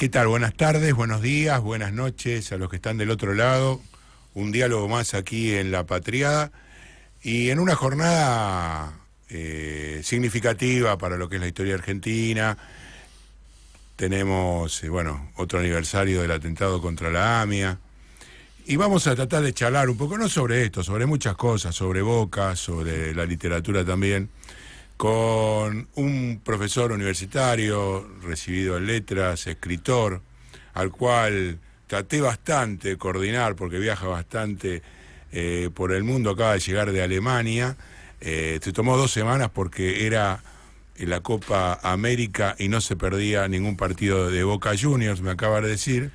¿Qué tal? Buenas tardes, buenos días, buenas noches a los que están del otro lado. Un diálogo más aquí en La Patriada y en una jornada significativa para lo que es la historia argentina. Tenemos, otro aniversario del atentado contra la AMIA. Y vamos a tratar de charlar un poco, no sobre esto, sobre muchas cosas, sobre Boca, sobre la literatura también, con un profesor universitario, recibido en letras, escritor, al cual traté bastante de coordinar porque viaja bastante por el mundo, acaba de llegar de Alemania, se tomó 2 semanas porque era en la Copa América y no se perdía ningún partido de Boca Juniors, me acaba de decir.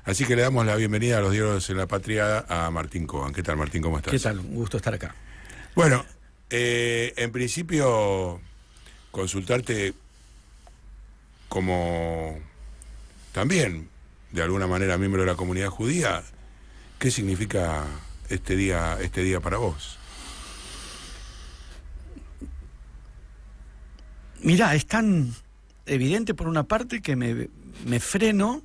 Así que le damos la bienvenida a los diálogos en La Patriada a Martín Cobán. ¿Qué tal, Martín? ¿Cómo estás? ¿Qué tal? Un gusto estar acá. Bueno, en principio, consultarte como también, de alguna manera, miembro de la comunidad judía, ¿qué significa este día para vos? Mirá, es tan evidente por una parte que me freno.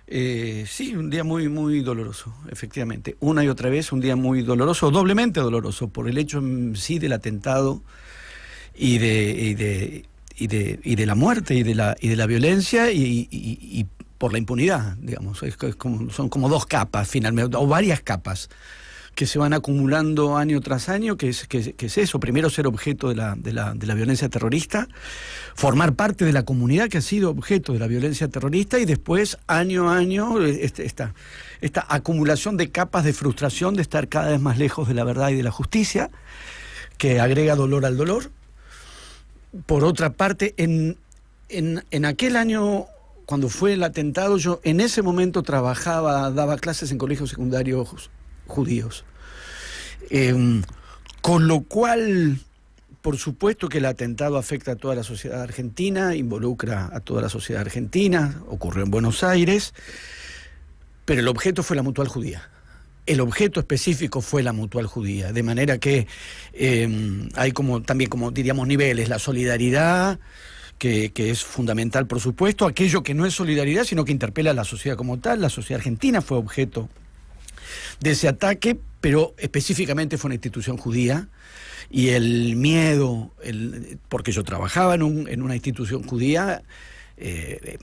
Sí, un día muy, muy doloroso, efectivamente. Una y otra vez un día muy doloroso, doblemente doloroso, por el hecho en sí del atentado y de la muerte y de la violencia y por la impunidad, digamos. Son como 2 capas finalmente, o varias capas que se van acumulando año tras año, que es eso. Primero, ser objeto de la violencia terrorista, formar parte de la comunidad que ha sido objeto de la violencia terrorista, y después, año a año, esta acumulación de capas de frustración de estar cada vez más lejos de la verdad y de la justicia, que agrega dolor al dolor. Por otra parte, en aquel año, cuando fue el atentado, yo en ese momento daba clases en colegios secundarios judíos. Con lo cual, por supuesto que el atentado afecta a toda la sociedad argentina, involucra a toda la sociedad argentina, ocurrió en Buenos Aires, pero el objeto fue la Mutual Judía. El objeto específico fue la Mutual Judía, de manera que hay también diríamos niveles, la solidaridad, que es fundamental, por supuesto, aquello que no es solidaridad, sino que interpela a la sociedad como tal. La sociedad argentina fue objeto de ese ataque, pero específicamente fue una institución judía, y el miedo, porque yo trabajaba en una institución judía, en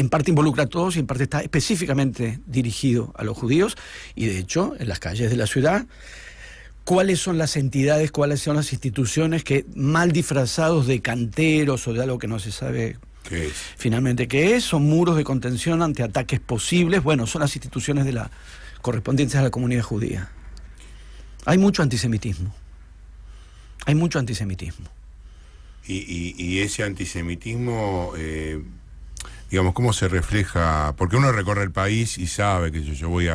parte involucra a todos y en parte está específicamente dirigido a los judíos, y de hecho, en las calles de la ciudad, ¿cuáles son las entidades, cuáles son las instituciones que, mal disfrazados de canteros o de algo que no se sabe ¿qué es? Finalmente, ¿qué es? Son muros de contención ante ataques posibles. Bueno, son las instituciones correspondientes a la comunidad judía. Hay mucho antisemitismo. Y ese antisemitismo, digamos, ¿cómo se refleja? Porque uno recorre el país y sabe que yo voy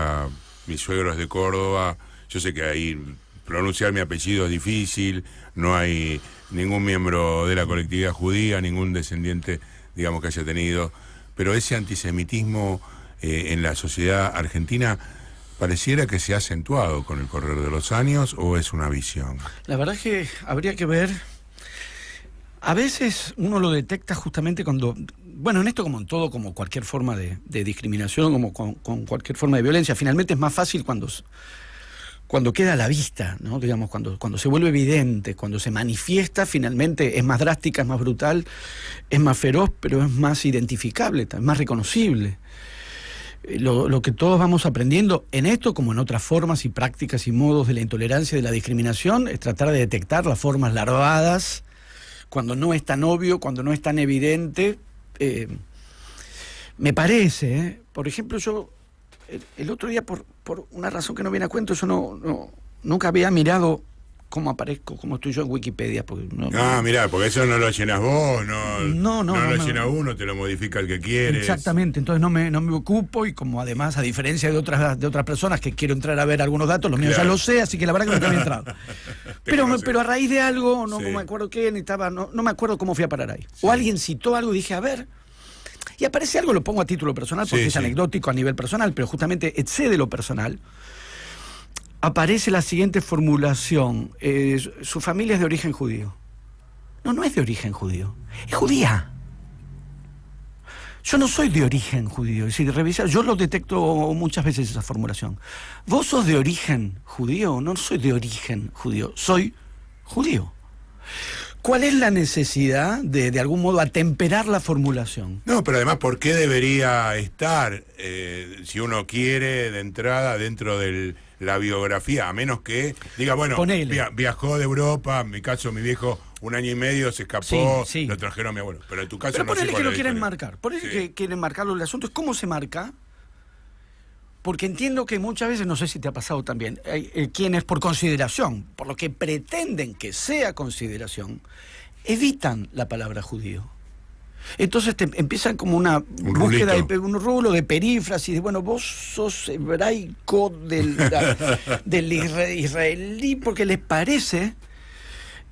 mi suegro es de Córdoba, yo sé que ahí pronunciar mi apellido es difícil, no hay ningún miembro de la colectividad judía, ningún descendiente, digamos, que haya tenido, pero ese antisemitismo en la sociedad argentina pareciera que se ha acentuado con el correr de los años, ¿o es una visión? La verdad es que habría que ver. A veces uno lo detecta justamente cuando, en esto como en todo, como cualquier forma de discriminación, como con cualquier forma de violencia, finalmente es más fácil cuando queda a la vista, ¿no? Digamos, cuando se vuelve evidente, cuando se manifiesta, finalmente es más drástica, es más brutal, es más feroz, pero es más identificable, es más reconocible. Lo que todos vamos aprendiendo en esto, como en otras formas y prácticas y modos de la intolerancia y de la discriminación, es tratar de detectar las formas larvadas, cuando no es tan obvio, cuando no es tan evidente. Me parece, por ejemplo, yo el otro día, por una razón que no viene a cuento, yo nunca había mirado cómo aparezco, cómo estoy yo en Wikipedia. Porque mirá, porque eso no lo llenas vos, no lo llena uno, te lo modifica el que quiere. Exactamente, entonces no me ocupo, y como además, a diferencia de otras personas que quiero entrar a ver algunos datos, los míos ya los sé, así que la verdad que nunca había entrado. pero a raíz de algo, no me acuerdo qué, no me acuerdo cómo fui a parar ahí. Sí. O alguien citó algo y dije, a ver, y aparece algo, lo pongo a título personal porque es anecdótico a nivel personal, pero justamente excede lo personal. Aparece la siguiente formulación: su familia es de origen judío. No es de origen judío, es judía. Yo no soy de origen judío. Es decir, revisa, yo lo detecto muchas veces esa formulación. ¿Vos sos de origen judío? No soy de origen judío, soy judío. ¿Cuál es la necesidad de algún modo atemperar la formulación? No, pero además, ¿por qué debería estar, si uno quiere, de entrada dentro de la biografía? A menos que diga, bueno, viajó de Europa, en mi caso, mi viejo, 1 año y medio, se escapó, sí. lo trajeron a mi abuelo. Pero en tu caso pero no sé ponele cuál que es lo quieren marcar. Por eso que quieren marcarlo. El asunto es cómo se marca. Porque entiendo que muchas veces, no sé si te ha pasado también, hay quienes por consideración, por lo que pretenden que sea consideración, evitan la palabra judío. Entonces empiezan como una búsqueda, un rulo de perífrasis, de bueno, vos sos hebraico del israelí, porque les parece,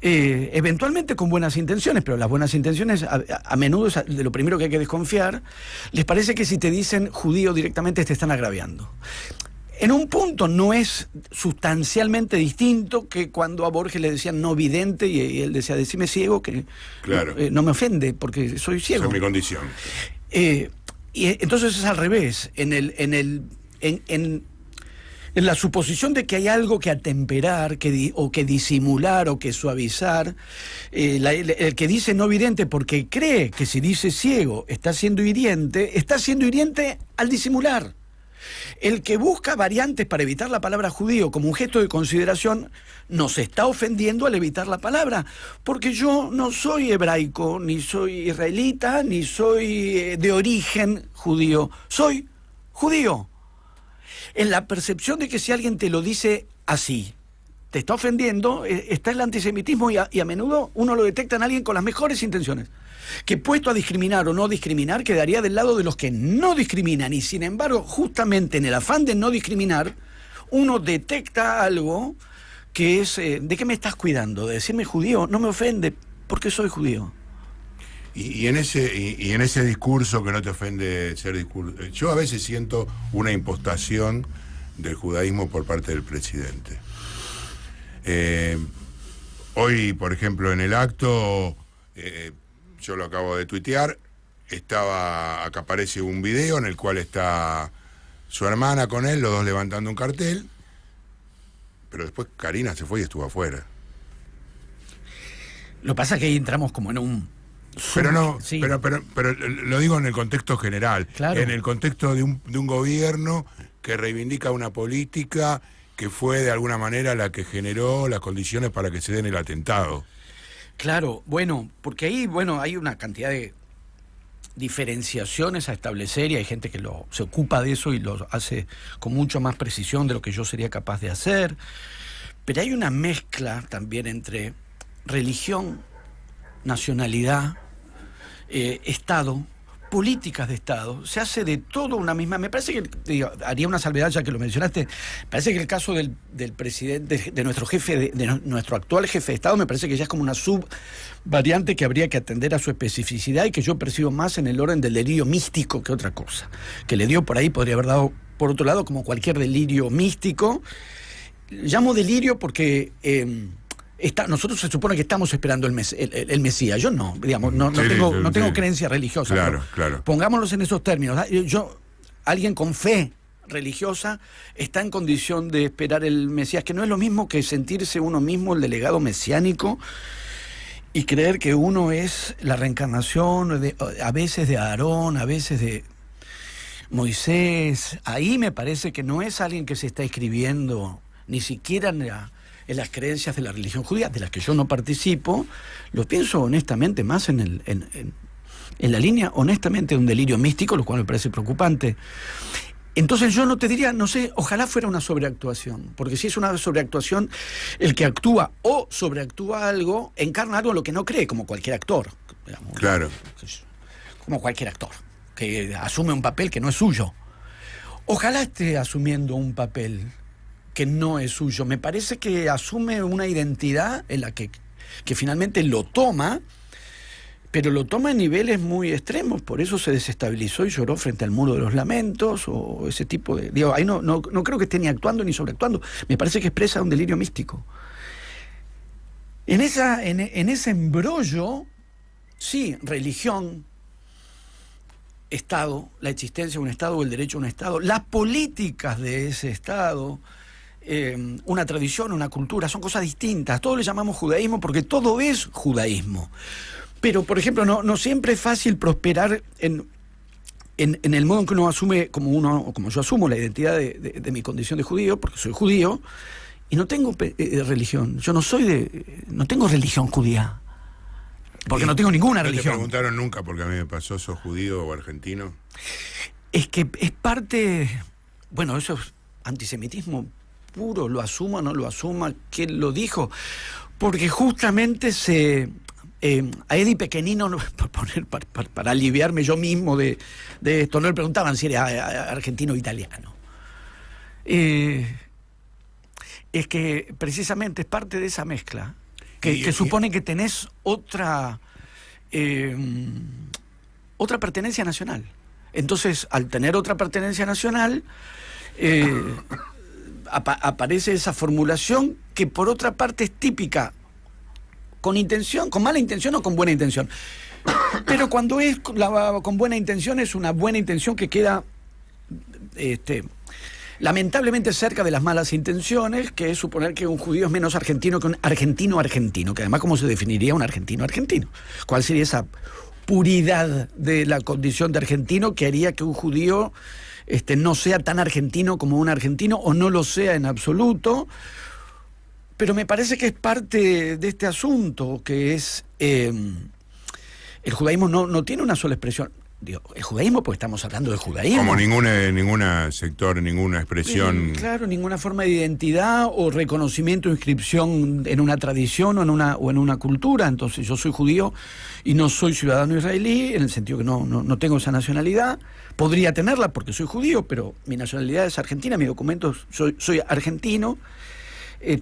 eventualmente con buenas intenciones, pero las buenas intenciones a menudo es de lo primero que hay que desconfiar, les parece que si te dicen judío directamente te están agraviando. En un punto no es sustancialmente distinto que cuando a Borges le decían no vidente y él decía, decime ciego, que claro. No me ofende porque soy ciego. Esa es mi condición. Y entonces es al revés. En la suposición de que hay algo que atemperar, o que disimular, o que suavizar, el que dice no vidente porque cree que si dice ciego está siendo hiriente al disimular. El que busca variantes para evitar la palabra judío como un gesto de consideración nos está ofendiendo al evitar la palabra, porque yo no soy hebraico, ni soy israelita, ni soy de origen judío, soy judío. En la percepción de que si alguien te lo dice así, te está ofendiendo, está el antisemitismo y a menudo uno lo detecta en alguien con las mejores intenciones, que puesto a discriminar o no discriminar quedaría del lado de los que no discriminan, y sin embargo justamente en el afán de no discriminar uno detecta algo que es ¿de qué me estás cuidando? ¿De decirme judío? No me ofende porque soy judío. Y en ese discurso que no te ofende ser discurso, yo a veces siento una impostación del judaísmo por parte del presidente. Hoy, por ejemplo, en el acto, yo lo acabo de tuitear, acá aparece un video en el cual está su hermana con él, los dos levantando un cartel, pero después Karina se fue y estuvo afuera. Lo que pasa es que ahí entramos como en un... Pero no, sí. pero lo digo en el contexto general, claro. En el contexto de un gobierno que reivindica una política que fue de alguna manera la que generó las condiciones para que se den el atentado. Claro, bueno, porque ahí, hay una cantidad de diferenciaciones a establecer y hay gente que se ocupa de eso y lo hace con mucho más precisión de lo que yo sería capaz de hacer, pero hay una mezcla también entre religión, nacionalidad, Estado, políticas de Estado, se hace de todo una misma. Me parece que, haría una salvedad ya que lo mencionaste, me parece que el caso del presidente, de nuestro jefe, de nuestro actual jefe de Estado, me parece que ya es como una subvariante que habría que atender a su especificidad y que yo percibo más en el orden del delirio místico que otra cosa. Que le dio por ahí, podría haber dado por otro lado, como cualquier delirio místico. Llamo delirio porque... nosotros se supone que estamos esperando el Mesías. Yo no, digamos, no tengo creencia religiosa. Claro. Pongámoslos en esos términos. Alguien con fe religiosa está en condición de esperar el Mesías, que no es lo mismo que sentirse uno mismo el delegado mesiánico y creer que uno es la reencarnación a veces de Aarón, a veces de Moisés. Ahí me parece que no es alguien que se está inscribiendo ni siquiera en las creencias de la religión judía, de las que yo no participo. Lo pienso honestamente más en la línea, honestamente, de un delirio místico, lo cual me parece preocupante. Entonces yo no te diría, no sé, ojalá fuera una sobreactuación, porque si es una sobreactuación, el que actúa o sobreactúa algo, encarna algo en lo que no cree, como cualquier actor. Digamos, claro. Como cualquier actor, que asume un papel que no es suyo. Ojalá esté asumiendo un papel que no es suyo. Me parece que asume una identidad en la que finalmente lo toma, pero lo toma a niveles muy extremos. Por eso se desestabilizó y lloró frente al muro de los lamentos, o ese tipo de... ahí no creo que esté ni actuando ni sobreactuando. Me parece que expresa un delirio místico. En ese embrollo, sí, religión, Estado, la existencia de un Estado o el derecho a un Estado, las políticas de ese Estado, una tradición, una cultura, son cosas distintas. Todo le llamamos judaísmo porque todo es judaísmo. Pero, por ejemplo, no siempre es fácil prosperar en el modo en que uno asume, como yo asumo la identidad de mi condición de judío, porque soy judío, y no tengo religión. Yo no tengo religión judía. Porque no tengo ninguna religión. ¿No te preguntaron nunca, porque a mí me pasó, sos judío o argentino? Es que es parte... Bueno, eso es antisemitismo puro, lo asuma o no lo asuma, ¿quién lo dijo? Porque justamente a Eddie Pequenino, para aliviarme yo mismo de esto, no le preguntaban si era argentino o italiano. Es que precisamente es parte de esa mezcla que supone que tenés otra pertenencia nacional. Entonces, al tener otra pertenencia nacional, aparece esa formulación que por otra parte es típica, con intención, con mala intención o con buena intención. Pero cuando es con buena intención, es una buena intención que queda lamentablemente cerca de las malas intenciones, que es suponer que un judío es menos argentino que un argentino, que además, ¿cómo se definiría un argentino? ¿Cuál sería esa puridad de la condición de argentino que haría que un judío no sea tan argentino como un argentino, o no lo sea en absoluto? Pero me parece que es parte de este asunto, que es el judaísmo no tiene una sola expresión. Digo, el judaísmo, porque estamos hablando de judaísmo. Como ninguna sector, ninguna expresión. Claro, ninguna forma de identidad o reconocimiento o inscripción en una tradición o en una cultura. Entonces, yo soy judío y no soy ciudadano israelí, en el sentido que no tengo esa nacionalidad. Podría tenerla porque soy judío, pero mi nacionalidad es argentina, mis documentos, soy argentino.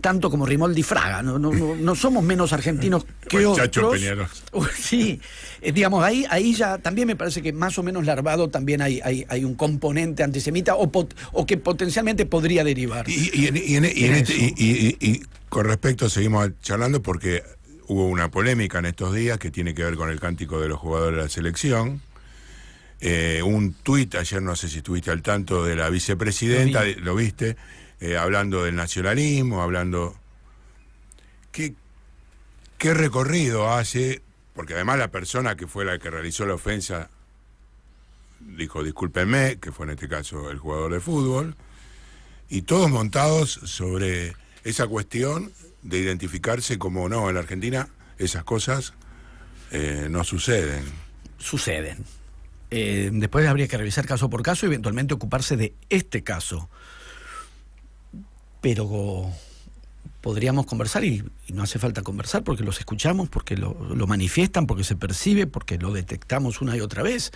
Tanto como Rimoldi Fraga, no somos menos argentinos que otros. Chacho Peñaros. Sí, digamos, ahí ya también me parece que más o menos larvado también hay un componente antisemita o que potencialmente podría derivar. Y con respecto, seguimos charlando porque hubo una polémica en estos días que tiene que ver con el cántico de los jugadores de la selección. Un tuit, ayer no sé si estuviste al tanto, de la vicepresidenta, ¿lo viste? Hablando del nacionalismo, hablando... ¿Qué recorrido hace? Porque además la persona que fue la que realizó la ofensa dijo, discúlpenme, que fue en este caso el jugador de fútbol, y todos montados sobre esa cuestión de identificarse como, no, en la Argentina esas cosas no suceden. Suceden. Después habría que revisar caso por caso y eventualmente ocuparse de este caso. Pero podríamos conversar y no hace falta conversar porque los escuchamos, porque lo manifiestan, porque se percibe, porque lo detectamos una y otra vez.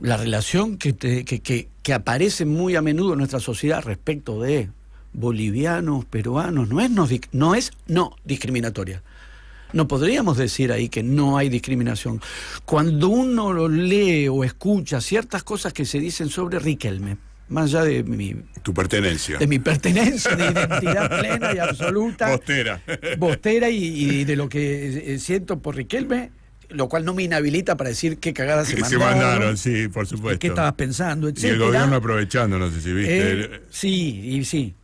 La relación que aparece muy a menudo en nuestra sociedad respecto de bolivianos, peruanos, no es discriminatoria. No podríamos decir ahí que no hay discriminación. Cuando uno lo lee o escucha ciertas cosas que se dicen sobre Riquelme, más allá de tu pertenencia. De mi pertenencia, de identidad plena y absoluta. Bostera y de lo que siento por Riquelme, lo cual no me inhabilita para decir qué cagadas se mandaron, sí, por supuesto. Qué estabas pensando, etcétera. Y el gobierno aprovechando, no sé si viste. Sí.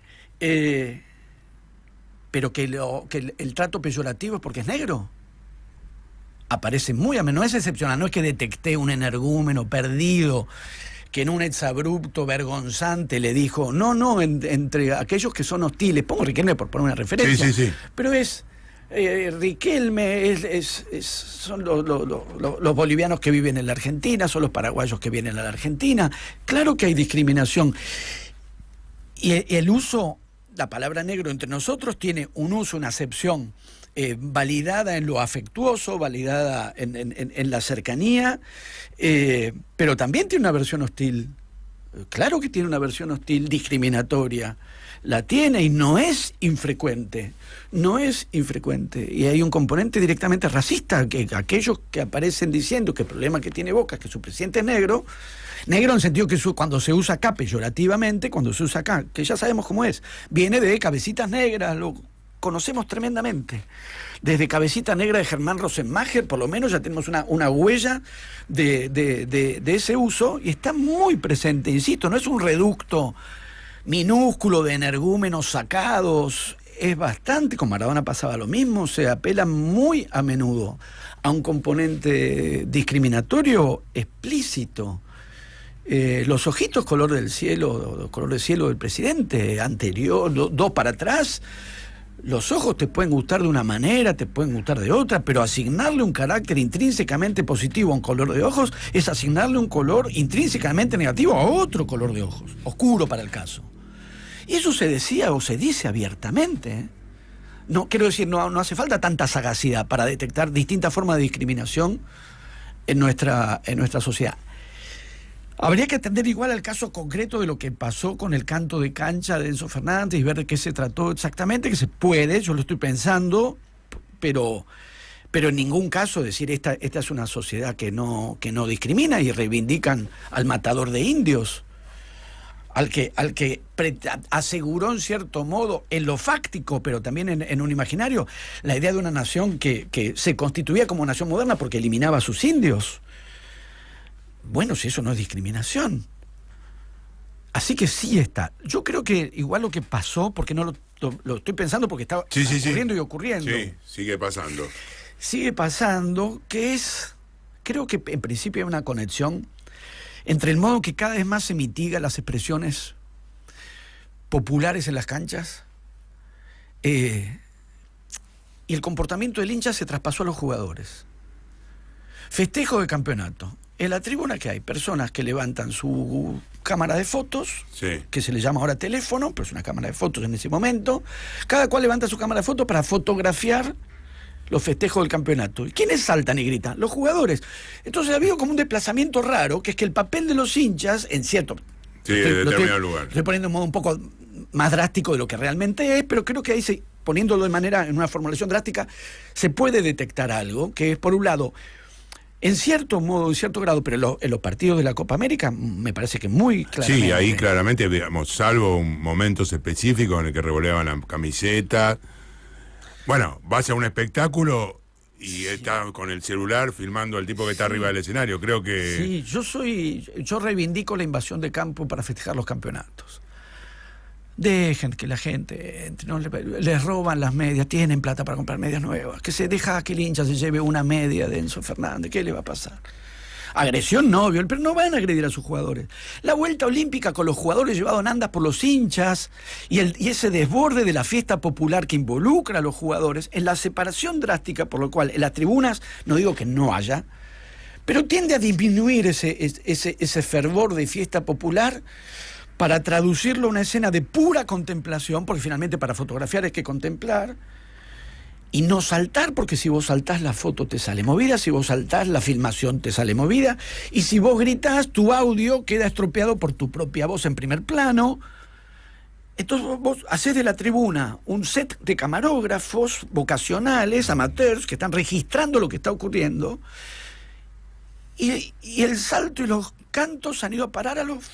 Pero que el trato peyorativo es porque es negro. Aparece muy a menudo, no es excepcional, no es que detecté un energúmeno perdido que en un exabrupto vergonzante le dijo, entre aquellos que son hostiles, pongo Riquelme por poner una referencia, sí. Pero es Riquelme, son los bolivianos que viven en la Argentina, son los paraguayos que vienen a la Argentina. Claro que hay discriminación. Y el uso, la palabra negro entre nosotros tiene un uso, una acepción validada en lo afectuoso, validada en la cercanía, pero también tiene una versión hostil. Claro que tiene una versión hostil, discriminatoria. La tiene y no es infrecuente. Y hay un componente directamente racista, que aquellos que aparecen diciendo que el problema que tiene Boca es que su presidente es negro en el sentido que cuando se usa acá peyorativamente, cuando se usa acá, que ya sabemos cómo es, viene de cabecitas negras, conocemos tremendamente. Desde Cabecita Negra de Germán Rosenmacher, por lo menos ya tenemos una huella de ese uso, y está muy presente, insisto, no es un reducto minúsculo de energúmenos sacados, es bastante, con Maradona pasaba lo mismo, se apela muy a menudo a un componente discriminatorio explícito. Los ojitos color del cielo del presidente anterior, dos para atrás, los ojos te pueden gustar de una manera, te pueden gustar de otra, pero asignarle un carácter intrínsecamente positivo a un color de ojos es asignarle un color intrínsecamente negativo a otro color de ojos, oscuro para el caso. Y eso se decía o se dice abiertamente, ¿eh? No, quiero decir, no hace falta tanta sagacidad para detectar distintas formas de discriminación en nuestra sociedad. Habría que atender igual al caso concreto de lo que pasó con el canto de cancha de Enzo Fernández y ver de qué se trató exactamente, que se puede, yo lo estoy pensando, pero en ningún caso decir esta es una sociedad que no discrimina, y reivindican al matador de indios, al que aseguró en cierto modo, en lo fáctico, pero también en un imaginario, la idea de una nación que se constituía como nación moderna porque eliminaba a sus indios. Bueno, si eso no es discriminación. Así que sí está. Yo creo que igual lo que pasó, porque no lo estoy pensando porque está ocurriendo y ocurriendo. Sí, sigue pasando. Sigue pasando, creo que en principio hay una conexión entre el modo que cada vez más se mitigan las expresiones populares en las canchas y el comportamiento del hincha se traspasó a los jugadores. Festejo de campeonato. En la tribuna, que hay personas que levantan su cámara de fotos, sí, que se le llama ahora teléfono, pero es una cámara de fotos en ese momento. Cada cual levanta su cámara de fotos para fotografiar los festejos del campeonato. ¿Y quiénes saltan y gritan? Los jugadores. Entonces ha habido como un desplazamiento raro, que es que el papel de los hinchas, en cierto... Sí, en determinado lugar. Estoy poniendo en modo un poco más drástico de lo que realmente es, pero creo que ahí, poniéndolo en una formulación drástica, se puede detectar algo, que es, por un lado, en cierto modo, en cierto grado, pero en los partidos de la Copa América, me parece que muy claramente. Sí, ahí claramente, digamos, salvo momentos específicos en el que revoleaban la camiseta. Bueno, vas a un espectáculo y está con el celular filmando al tipo que está arriba del escenario. Creo que... Sí, yo reivindico la invasión de campo para festejar los campeonatos. Dejen que la gente entre, no les roban las medias, tienen plata para comprar medias nuevas, que se deja que el hincha se lleve una media de Enzo Fernández, ¿qué le va a pasar? Agresión no, pero no van a agredir a sus jugadores. La vuelta olímpica con los jugadores llevados en andas por los hinchas y ese desborde de la fiesta popular que involucra a los jugadores en la separación drástica, por lo cual en las tribunas, no digo que no haya, pero tiende a disminuir ese fervor de fiesta popular para traducirlo a una escena de pura contemplación, porque finalmente para fotografiar hay que contemplar, y no saltar, porque si vos saltás la foto te sale movida, si vos saltás la filmación te sale movida, y si vos gritás tu audio queda estropeado por tu propia voz en primer plano. Entonces vos hacés de la tribuna un set de camarógrafos vocacionales, amateurs, que están registrando lo que está ocurriendo, y el salto y los cantos han ido a parar a los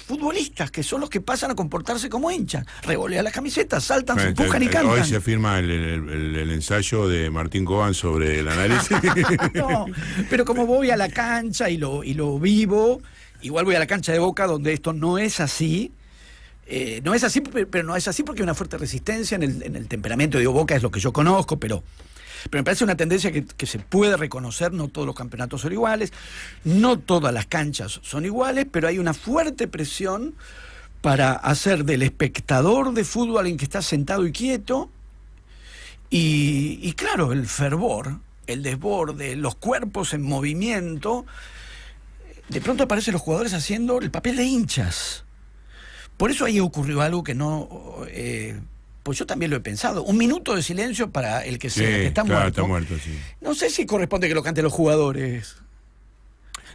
futbolistas, que son los que pasan a comportarse como hinchas. Revolean las camisetas, saltan, se empujan y cantan. Hoy se firma el ensayo de Martín Cobán sobre el análisis. No, pero como voy a la cancha y lo vivo, igual voy a la cancha de Boca, donde esto no es así. No es así, pero no es así porque hay una fuerte resistencia en el temperamento. Digo, Boca es lo que yo conozco, pero me parece una tendencia que se puede reconocer. No todos los campeonatos son iguales, no todas las canchas son iguales, pero hay una fuerte presión para hacer del espectador de fútbol alguien que está sentado y quieto, y claro, el fervor, el desborde, los cuerpos en movimiento. De pronto aparecen los jugadores haciendo el papel de hinchas. Por eso ahí ocurrió algo que no... pues yo también lo he pensado. Un minuto de silencio para el que, que está muerto. Está muerto, sí. No sé si corresponde que lo canten los jugadores.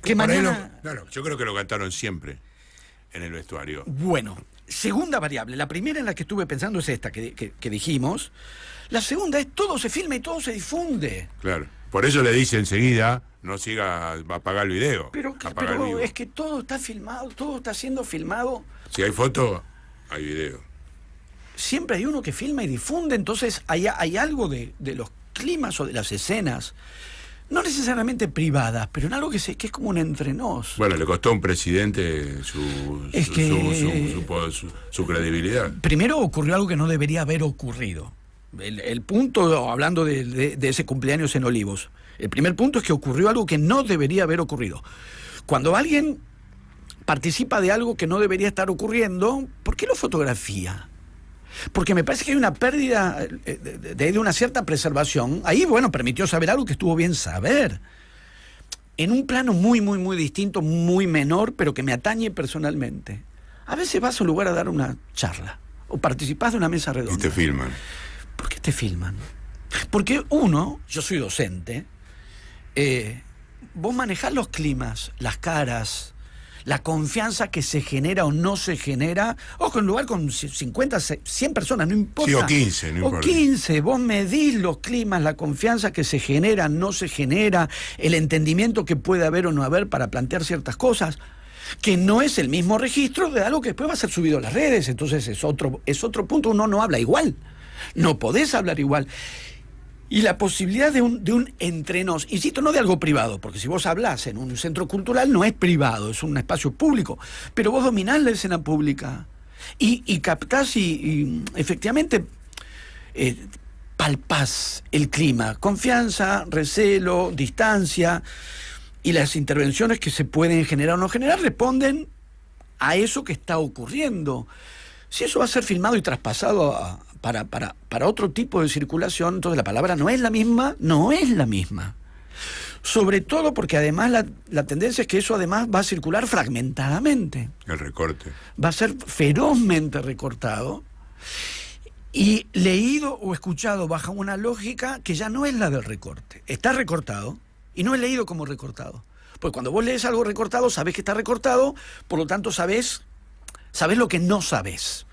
Que mañana... Claro, yo creo que lo cantaron siempre en el vestuario. Bueno, segunda variable. La primera en la que estuve pensando es esta que dijimos. La segunda es todo se filma y todo se difunde. Claro. Por eso le dice enseguida, no siga a apagar el video. Pero es que todo está filmado, todo está siendo filmado. Si hay foto, hay video. siempre hay uno que filma y difunde, entonces hay algo de los climas o de las escenas, no necesariamente privadas, pero en algo que es como un entre nos. Bueno, le costó a un presidente su credibilidad. Primero ocurrió algo que no debería haber ocurrido. El punto, hablando de ese cumpleaños en Olivos, el primer punto es que ocurrió algo que no debería haber ocurrido. Cuando alguien participa de algo que no debería estar ocurriendo, ¿por qué lo fotografía? Porque me parece que hay una pérdida de una cierta preservación. Ahí, bueno, permitió saber algo que estuvo bien saber. En un plano muy, muy, muy distinto, muy menor, pero que me atañe personalmente. A veces vas a un lugar a dar una charla, o participás de una mesa redonda. Y te filman. ¿Por qué te filman? Porque yo soy docente, vos manejás los climas, las caras, la confianza que se genera o no se genera. Ojo, en un lugar con 50, 100 personas, no importa. Sí, o 15, no importa. O 15, vos medís los climas, la confianza que se genera, no se genera, el entendimiento que puede haber o no haber para plantear ciertas cosas, que no es el mismo registro de algo que después va a ser subido a las redes. Entonces es otro punto, uno no habla igual. No podés hablar igual. Y la posibilidad de un entre nos, insisto, no de algo privado, porque si vos hablás en un centro cultural no es privado, es un espacio público, pero vos dominás la escena pública y captás y efectivamente palpás el clima, confianza, recelo, distancia, y las intervenciones que se pueden generar o no generar responden a eso que está ocurriendo. Si eso va a ser filmado y traspasado para otro tipo de circulación, entonces la palabra no es la misma. Sobre todo porque además la tendencia es que eso además va a circular fragmentadamente. El recorte. Va a ser ferozmente recortado y leído o escuchado bajo una lógica que ya no es la del recorte. Está recortado y no es leído como recortado. Porque cuando vos lees algo recortado, sabés que está recortado, por lo tanto sabés lo que no sabés.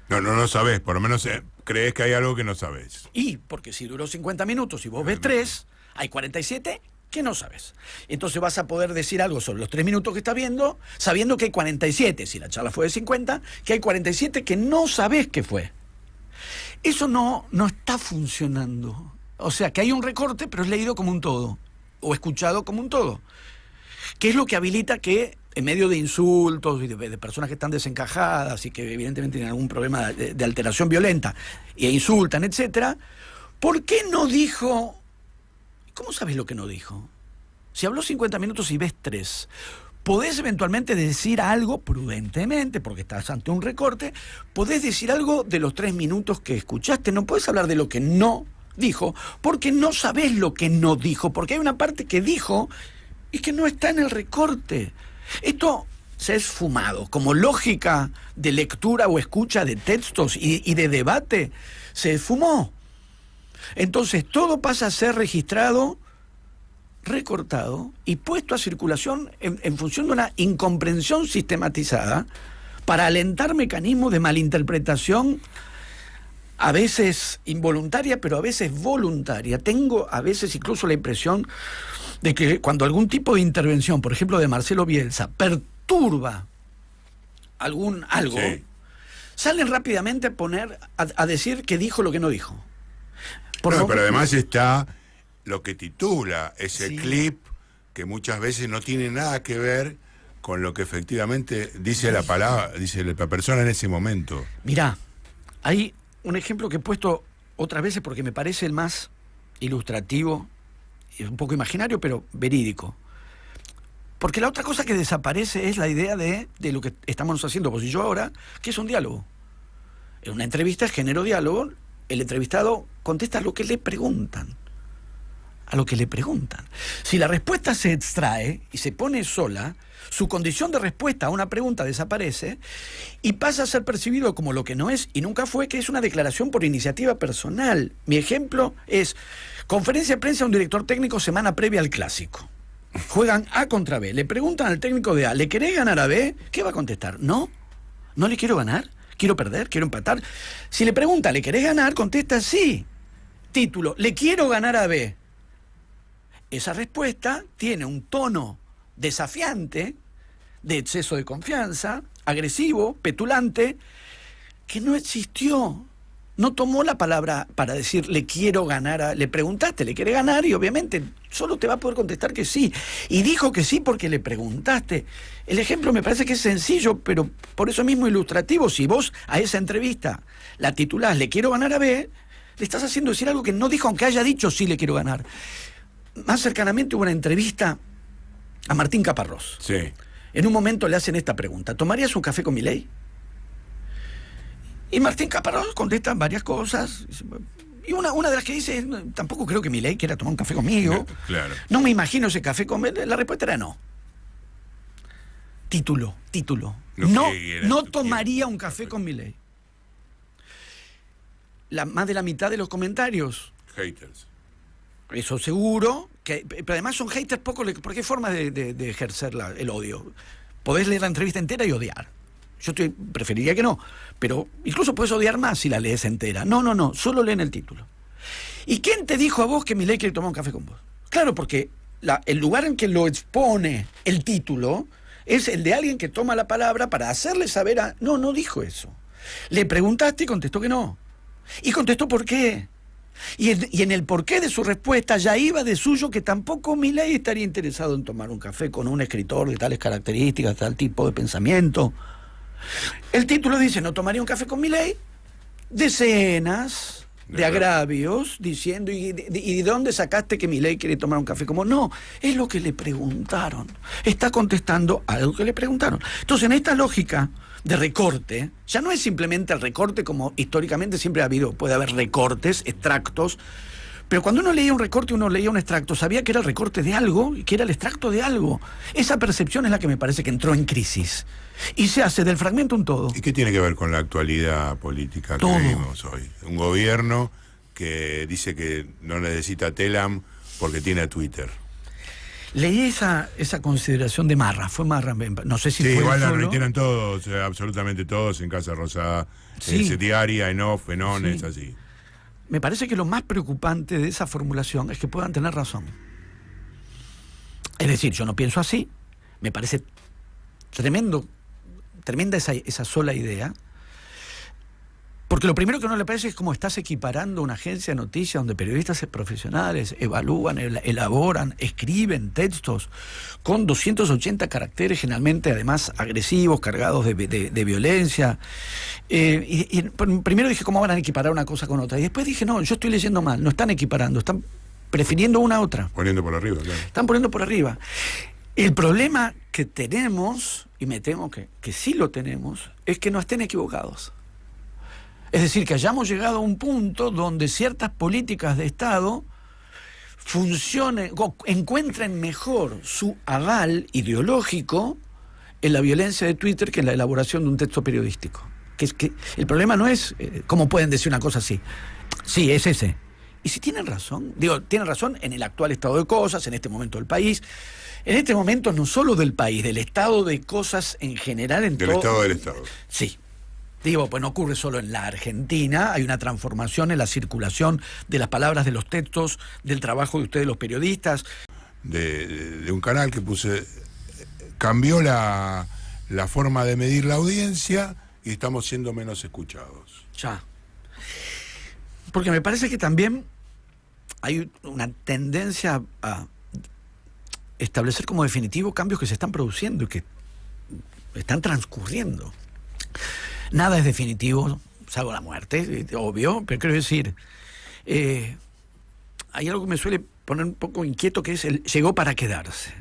No sabés, por lo menos crees que hay algo que no sabés. Y porque si duró 50 minutos y vos ves 3, hay 47 que no sabes. Entonces vas a poder decir algo sobre los 3 minutos que estás viendo, sabiendo que hay 47, si la charla fue de 50, que hay 47 que no sabés qué fue. Eso no está funcionando. O sea, que hay un recorte, pero es leído como un todo, o escuchado como un todo. ¿Qué es lo que habilita que en medio de insultos y de personas que están desencajadas y que evidentemente tienen algún problema de alteración violenta e insultan, etcétera, ¿por qué no dijo? ¿Cómo sabes lo que no dijo? Si habló 50 minutos y ves 3, podés eventualmente decir algo prudentemente, porque estás ante un recorte, podés decir algo de los 3 minutos que escuchaste, no podés hablar de lo que no dijo, porque no sabés lo que no dijo, porque hay una parte que dijo y que no está en el recorte. Esto se ha esfumado. Como lógica de lectura o escucha de textos y de debate, se esfumó. Entonces todo pasa a ser registrado, recortado y puesto a circulación en función de una incomprensión sistematizada para alentar mecanismos de malinterpretación, a veces involuntaria, pero a veces voluntaria. Tengo a veces incluso la impresión de que cuando algún tipo de intervención, por ejemplo de Marcelo Bielsa, perturba algo, sí, salen rápidamente a decir que dijo lo que no dijo. Pero además está lo que titula ese clip, que muchas veces no tiene nada que ver con lo que efectivamente dice la palabra, dice la persona en ese momento. Mirá, hay un ejemplo que he puesto otras veces porque me parece el más ilustrativo, es un poco imaginario, pero verídico. Porque la otra cosa que desaparece es la idea de lo que estamos haciendo vos y yo ahora, que es un diálogo. En una entrevista genero diálogo, el entrevistado contesta a lo que le preguntan. A lo que le preguntan. Si la respuesta se extrae y se pone sola, su condición de respuesta a una pregunta desaparece y pasa a ser percibido como lo que no es y nunca fue, que es una declaración por iniciativa personal. Mi ejemplo es conferencia de prensa a un director técnico semana previa al clásico. Juegan A contra B. Le preguntan al técnico de A, ¿le querés ganar a B? ¿Qué va a contestar? No le quiero ganar, quiero perder, quiero empatar. Si le pregunta, ¿le querés ganar? Contesta sí. Título, le quiero ganar a B. Esa respuesta tiene un tono desafiante, de exceso de confianza, agresivo, petulante, que no existió no tomó la palabra para decir le quiero ganar, le preguntaste, le quiere ganar y obviamente solo te va a poder contestar que sí. Y dijo que sí porque le preguntaste. El ejemplo me parece que es sencillo, pero por eso mismo ilustrativo. Si vos a esa entrevista la titulás le quiero ganar a B, le estás haciendo decir algo que no dijo, aunque haya dicho sí le quiero ganar. Más cercanamente hubo una entrevista a Martín Caparrós. Sí. En un momento le hacen esta pregunta: ¿tomarías un café con Milei? Y Martín Caparrós contesta varias cosas. Y una de las que dice: tampoco creo que Milei quiera tomar un café conmigo. Claro. No me imagino ese café con Milei. La respuesta era no. Título. No tomaría un café con Milei. Más de la mitad de los comentarios. Haters. Eso seguro. Pero además son haters poco, porque hay formas de ejercer el odio. Podés leer la entrevista entera y odiar. Yo preferiría que no, pero incluso puedes odiar más si la lees entera. No, solo leen el título. ¿Y quién te dijo a vos que Milei quiere tomar un café con vos? Claro, porque el lugar en que lo expone el título es el de alguien que toma la palabra para hacerle saber no dijo eso. Le preguntaste y contestó que no. Y contestó por qué. Y en el porqué de su respuesta ya iba de suyo que tampoco Milei estaría interesado en tomar un café con un escritor de tales características, tal tipo de pensamiento. El título dice: no tomaría un café con Milei. Decenas de agravios diciendo: ¿y de dónde sacaste que Milei quiere tomar un café? Como no, es lo que le preguntaron. Está contestando algo que le preguntaron. Entonces, en esta lógica de recorte, ya no es simplemente el recorte como históricamente siempre ha habido. Puede haber recortes, extractos, pero cuando uno leía un recorte, uno leía un extracto, sabía que era el recorte de algo y que era el extracto de algo. Esa percepción es la que me parece que entró en crisis y se hace del fragmento un todo. ¿Y qué tiene que ver con la actualidad política que Todo. vivimos hoy? Un gobierno que dice que no necesita Telam porque tiene Twitter. Leí esa consideración de Marra, fue Marra, no sé si Sí, fue igual la solo. retiran todos, absolutamente todos, en Casa Rosada, Sí. Diaria, en Off, en On, Sí. es así. Me parece que lo más preocupante de esa formulación es que puedan tener razón. Es decir, yo no pienso así, me parece tremenda esa sola idea, porque lo primero que uno le parece es cómo estás equiparando una agencia de noticias donde periodistas profesionales evalúan, elaboran, escriben textos con 280 caracteres, generalmente además agresivos, cargados de violencia. Primero dije, ¿cómo van a equiparar una cosa con otra? Y después dije, no, yo estoy leyendo mal, no están equiparando, están prefiriendo una a otra. Poniendo por arriba, claro. Están poniendo por arriba. El problema que tenemos, y me temo que sí lo tenemos, es que no estén equivocados. Es decir, que hayamos llegado a un punto donde ciertas políticas de Estado funcionen, encuentren mejor su aval ideológico en la violencia de Twitter que en la elaboración de un texto periodístico. Que el problema no es cómo pueden decir una cosa así. Sí, es ese. Y si tienen razón, tienen razón en el actual estado de cosas, en este momento del país, en este momento no solo del país, del estado de cosas en general. Del estado del Estado. Sí. Pues no ocurre solo en la Argentina, hay una transformación en la circulación de las palabras, de los textos, del trabajo de ustedes los periodistas. De un canal que puse, cambió la forma de medir la audiencia y estamos siendo menos escuchados. Ya. Porque me parece que también hay una tendencia a establecer como definitivo cambios que se están produciendo y que están transcurriendo. Nada es definitivo, salvo la muerte, obvio, pero quiero decir, hay algo que me suele poner un poco inquieto, que es el llegó para quedarse.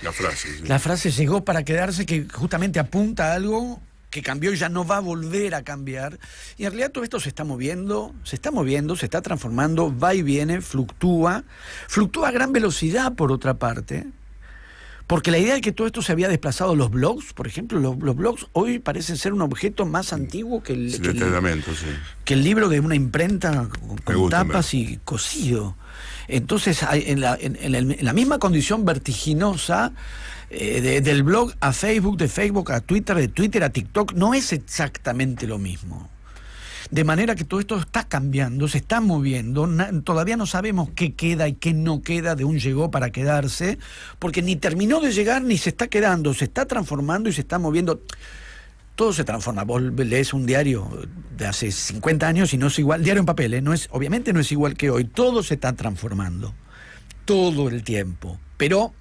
La frase. Sí. La frase llegó para quedarse, que justamente apunta a algo que cambió y ya no va a volver a cambiar. Y en realidad todo esto se está moviendo, se está transformando, va y viene, fluctúa a gran velocidad por otra parte. Porque la idea de que todo esto se había desplazado, los blogs, por ejemplo, los blogs hoy parecen ser un objeto más antiguo que el libro de una imprenta con tapas y cosido. Entonces, en la misma condición vertiginosa, del blog a Facebook, de Facebook a Twitter, de Twitter a TikTok, no es exactamente lo mismo. De manera que todo esto está cambiando, se está moviendo, todavía no sabemos qué queda y qué no queda de un llegó para quedarse, porque ni terminó de llegar ni se está quedando, se está transformando y se está moviendo. todo se transforma. Vos lees un diario de hace 50 años y no es igual, diario en papel, no es, obviamente no es igual que hoy, todo se está transformando, todo el tiempo, pero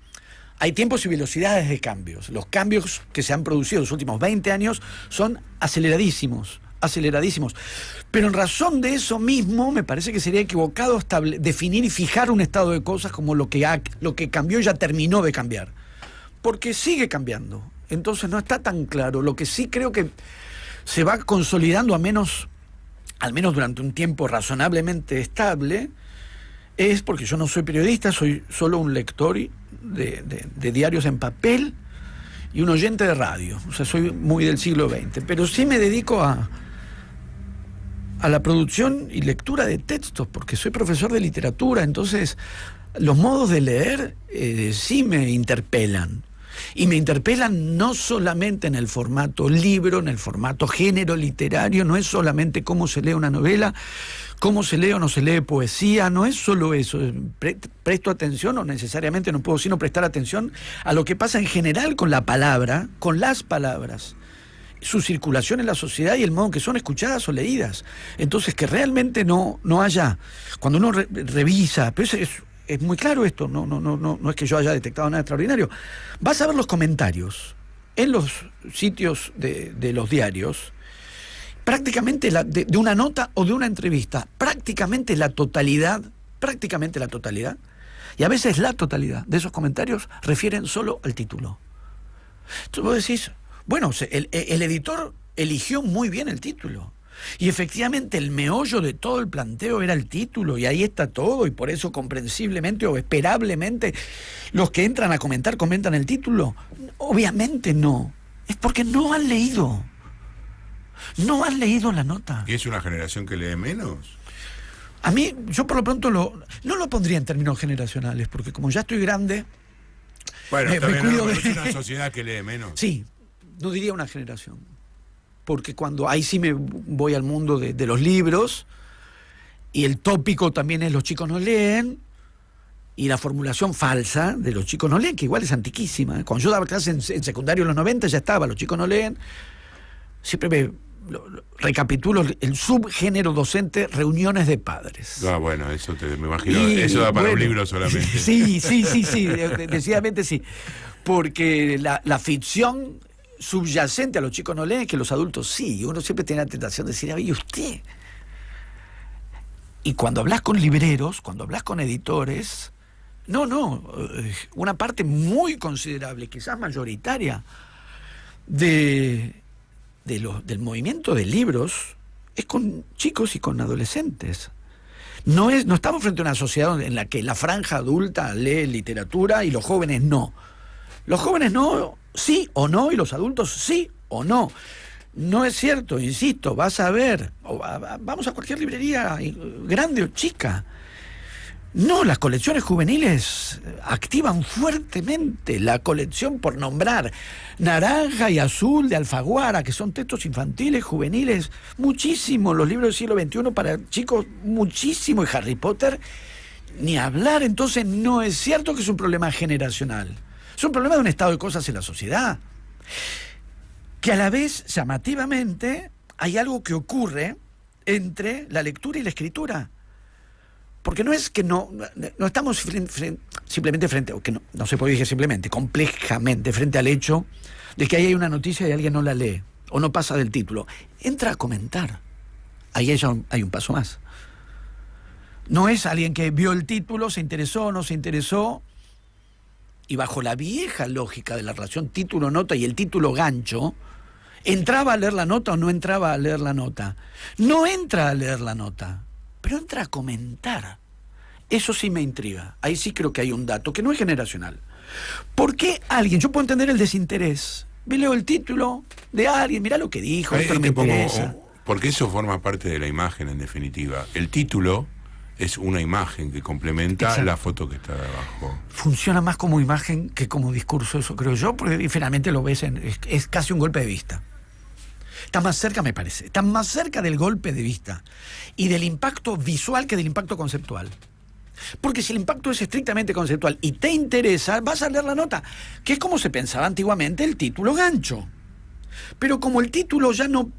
hay tiempos y velocidades de cambios. Los cambios que se han producido en los últimos 20 años son aceleradísimos. Pero en razón de eso mismo, me parece que sería equivocado definir y fijar un estado de cosas como lo que cambió ya terminó de cambiar. Porque sigue cambiando. Entonces no está tan claro. Lo que sí creo que se va consolidando, al menos durante un tiempo razonablemente estable, es porque yo no soy periodista, soy solo un lector de diarios en papel y un oyente de radio. O sea, soy muy del siglo XX. Pero sí me dedico a la producción y lectura de textos, porque soy profesor de literatura, entonces los modos de leer sí me interpelan. Y me interpelan no solamente en el formato libro, en el formato género literario, no es solamente cómo se lee una novela, cómo se lee o no se lee poesía, no es solo eso. Presto atención, o necesariamente no puedo sino prestar atención a lo que pasa en general con la palabra, con las palabras, su circulación en la sociedad y el modo en que son escuchadas o leídas. Entonces, que realmente no haya, cuando uno revisa, pero es muy claro esto, no es que yo haya detectado nada extraordinario. Vas a ver los comentarios en los sitios de los diarios, prácticamente de una nota o de una entrevista, prácticamente la totalidad, y a veces la totalidad de esos comentarios refieren solo al título. Entonces vos decís, bueno, el editor eligió muy bien el título. Y efectivamente el meollo de todo el planteo era el título, y ahí está todo, y por eso comprensiblemente o esperablemente los que entran a comentar comentan el título. Obviamente no, es porque no han leído la nota. ¿Y es una generación que lee menos? A mí, yo por lo pronto no lo pondría en términos generacionales, porque como ya estoy grande, bueno, me cuido es una sociedad que lee menos. Sí, no diría una generación. Porque ahí sí me voy al mundo de los libros, y el tópico también es los chicos no leen, y la formulación falsa de los chicos no leen, que igual es antiquísima. Cuando yo daba clases en secundario en los 90 ya estaba, los chicos no leen. Siempre recapitulo el subgénero docente, reuniones de padres. Ah, bueno, eso me imagino, eso da para un libro solamente. Sí, decididamente sí. Porque la ficción subyacente a los chicos no leen, que los adultos sí, y uno siempre tiene la tentación de decir, ¿y usted? Y cuando hablas con libreros, cuando hablas con editores, una parte muy considerable, quizás mayoritaria, del movimiento de libros es con chicos y con adolescentes. No estamos frente a una sociedad en la que la franja adulta lee literatura y los jóvenes no. Los jóvenes no, sí o no, y los adultos sí o no. No es cierto, insisto, vas a ver, vamos a cualquier librería, grande o chica. No, las colecciones juveniles activan fuertemente la colección, por nombrar, Naranja y Azul de Alfaguara, que son textos infantiles, juveniles, muchísimo. Los libros del siglo XXI para chicos, muchísimo. Y Harry Potter, ni hablar. Entonces no es cierto que es un problema generacional. Es un problema de un estado de cosas en la sociedad. Que a la vez, llamativamente, hay algo que ocurre entre la lectura y la escritura. Porque no es que no estamos simplemente frente, o que no se puede decir simplemente, complejamente frente al hecho de que ahí hay una noticia y alguien no la lee, o no pasa del título. Entra a comentar. Ahí hay un paso más. No es alguien que vio el título, se interesó, no se interesó, y bajo la vieja lógica de la relación título-nota y el título gancho, ¿entraba a leer la nota o no entraba a leer la nota? No entra a leer la nota, pero entra a comentar. Eso sí me intriga. Ahí sí creo que hay un dato que no es generacional. ¿Por qué alguien? Yo puedo entender el desinterés. Me leo el título de alguien, mirá lo que dijo, esto no me interesa. Porque eso forma parte de la imagen, en definitiva. El título es una imagen que complementa Exacto. la foto que está de abajo. Funciona más como imagen que como discurso, eso creo yo, porque finalmente lo ves, es casi un golpe de vista. Está más cerca, me parece. Está más cerca del golpe de vista y del impacto visual que del impacto conceptual. Porque si el impacto es estrictamente conceptual y te interesa, vas a leer la nota, que es como se pensaba antiguamente el título gancho. Pero como el título ya no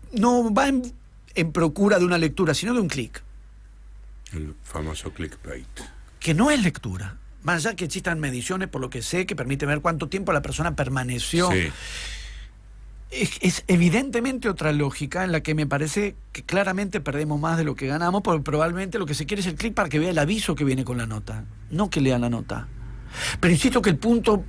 va en procura de una lectura, sino de un clic. El famoso clickbait. Que no es lectura. Más allá que existan mediciones, por lo que sé, que permiten ver cuánto tiempo la persona permaneció. Sí. Es evidentemente otra lógica en la que me parece que claramente perdemos más de lo que ganamos, porque probablemente lo que se quiere es el clic para que vea el aviso que viene con la nota, no que lea la nota. Pero insisto que el punto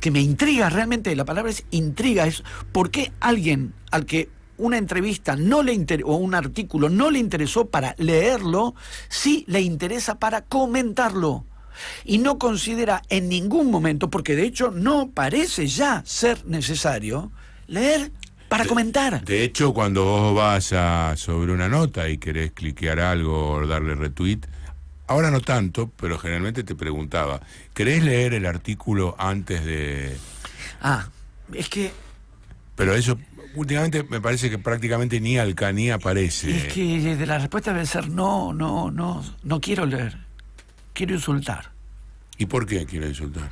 que me intriga realmente, la palabra es intriga, es por qué alguien al que una entrevista no le o un artículo no le interesó para leerlo, sí le interesa para comentarlo. Y no considera en ningún momento, porque de hecho no parece ya ser necesario, leer para comentar. De hecho, cuando vos vas sobre una nota y querés cliquear algo o darle retweet, ahora no tanto, pero generalmente te preguntaba, ¿querés leer el artículo antes de...? Es que... Pero eso últimamente me parece que prácticamente ni aparece. Es que de la respuesta debe ser no quiero leer, quiero insultar. ¿Y por qué quiero insultar?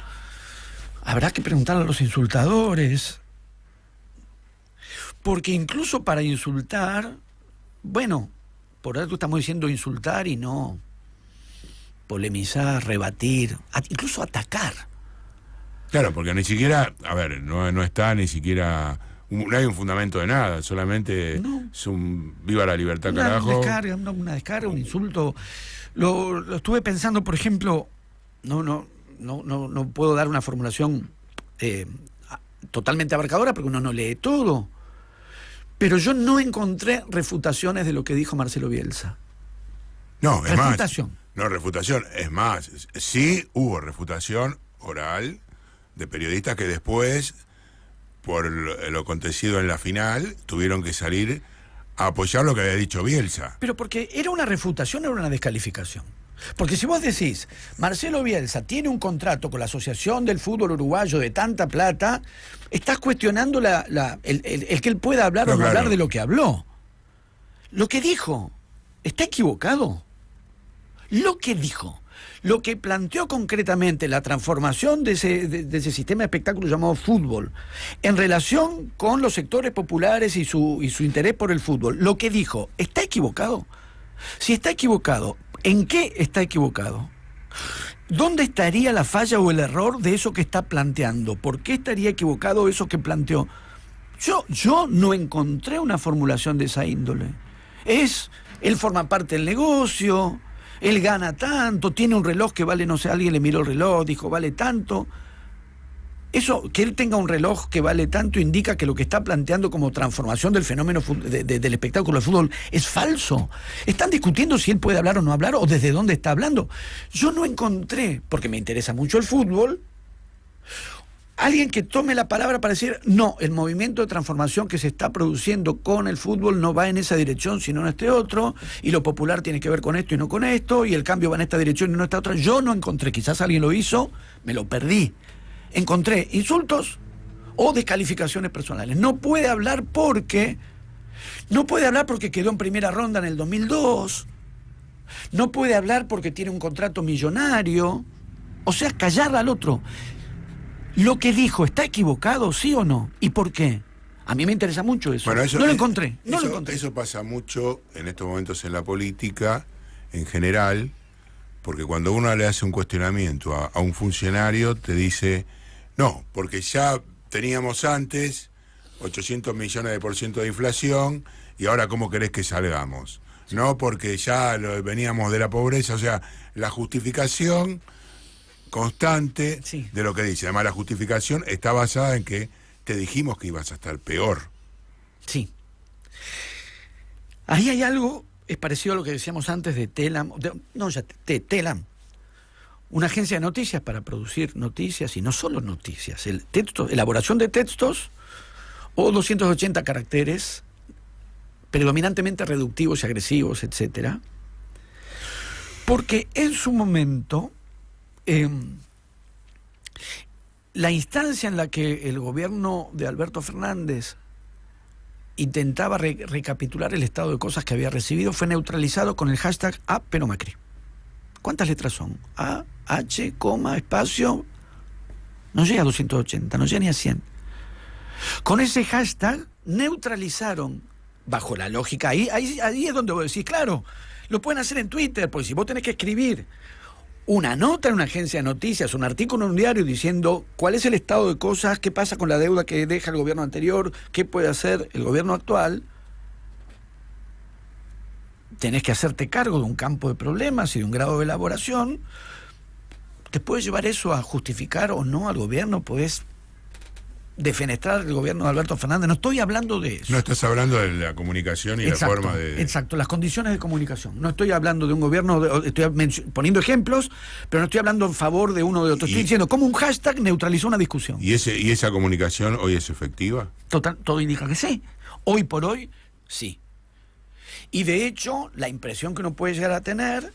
Habrá que preguntarle a los insultadores. Porque incluso para insultar, bueno, por algo estamos diciendo insultar y no polemizar, rebatir, incluso atacar. Claro, porque ni siquiera, a ver, no está ni siquiera, no hay un fundamento de nada, solamente es un viva la libertad, carajo. Una descarga, un insulto. Lo estuve pensando, por ejemplo, no puedo dar una formulación totalmente abarcadora porque uno no lee todo. Pero yo no encontré refutaciones de lo que dijo Marcelo Bielsa. No, es refutación. Más. No, refutación. Es más, sí hubo refutación oral de periodistas que después, por lo acontecido en la final, tuvieron que salir a apoyar lo que había dicho Bielsa. Pero porque era una refutación o era una descalificación. Porque si vos decís, Marcelo Bielsa tiene un contrato con la Asociación del Fútbol Uruguayo de tanta plata, estás cuestionando el que él pueda hablar o no hablar de lo que habló. Lo que dijo, ¿está equivocado? Lo que dijo, lo que planteó concretamente la transformación de ese sistema de espectáculo llamado fútbol, en relación con los sectores populares y su interés por el fútbol, lo que dijo, ¿está equivocado? Si está equivocado, ¿en qué está equivocado? ¿Dónde estaría la falla o el error de eso que está planteando? ¿Por qué estaría equivocado eso que planteó? Yo no encontré una formulación de esa índole. Él forma parte del negocio, él gana tanto, tiene un reloj que vale, no sé, alguien le miró el reloj, dijo, vale tanto. Eso, que él tenga un reloj que vale tanto, indica que lo que está planteando como transformación del fenómeno del espectáculo de fútbol es falso. Están discutiendo si él puede hablar o no hablar, o desde dónde está hablando. Yo no encontré, porque me interesa mucho el fútbol, alguien que tome la palabra para decir, no, el movimiento de transformación que se está produciendo con el fútbol no va en esa dirección, sino en este otro, y lo popular tiene que ver con esto y no con esto, y el cambio va en esta dirección y no en esta otra. Yo no encontré, quizás alguien lo hizo, me lo perdí. Encontré insultos o descalificaciones personales. No puede hablar porque quedó en primera ronda en el 2002. No puede hablar porque tiene un contrato millonario. O sea, callar al otro. Lo que dijo, ¿está equivocado, sí o no? ¿Y por qué? A mí me interesa mucho eso. Bueno, no lo encontré. Eso pasa mucho en estos momentos en la política, en general, porque cuando uno le hace un cuestionamiento a un funcionario, te dice, no, porque ya teníamos antes 800 millones de inflación y ahora ¿cómo querés que salgamos? No, porque ya veníamos de la pobreza, o sea, la justificación constante de lo que dice. Además, la justificación está basada en que te dijimos que ibas a estar peor. Sí. Ahí hay algo, es parecido a lo que decíamos antes de Telam, Telam, una agencia de noticias para producir noticias, y no solo noticias, elaboración de textos o 280 caracteres, predominantemente reductivos y agresivos, etcétera. Porque en su momento, la instancia en la que el gobierno de Alberto Fernández intentaba recapitular el estado de cosas que había recibido fue neutralizado con el hashtag #APeroMacri. ¿Cuántas letras son? A, H, coma, espacio. No llega a 280, no llega ni a 100. Con ese hashtag neutralizaron, bajo la lógica, ahí es donde vos decís, claro, lo pueden hacer en Twitter, porque si vos tenés que escribir una nota en una agencia de noticias, un artículo en un diario diciendo cuál es el estado de cosas, qué pasa con la deuda que deja el gobierno anterior, qué puede hacer el gobierno actual, tenés que hacerte cargo de un campo de problemas y de un grado de elaboración. Te puede llevar eso a justificar o no al gobierno, podés defenestrar el gobierno de Alberto Fernández. No estoy hablando de eso. No estás hablando de la comunicación y exacto, la forma de... Exacto, las condiciones de comunicación. No estoy hablando de un gobierno, estoy poniendo ejemplos, pero no estoy hablando en favor de uno o de otro. Estoy diciendo cómo un hashtag neutralizó una discusión. ¿Y esa comunicación hoy es efectiva? Todo indica que sí. Hoy por hoy, sí. Y de hecho, la impresión que uno puede llegar a tener,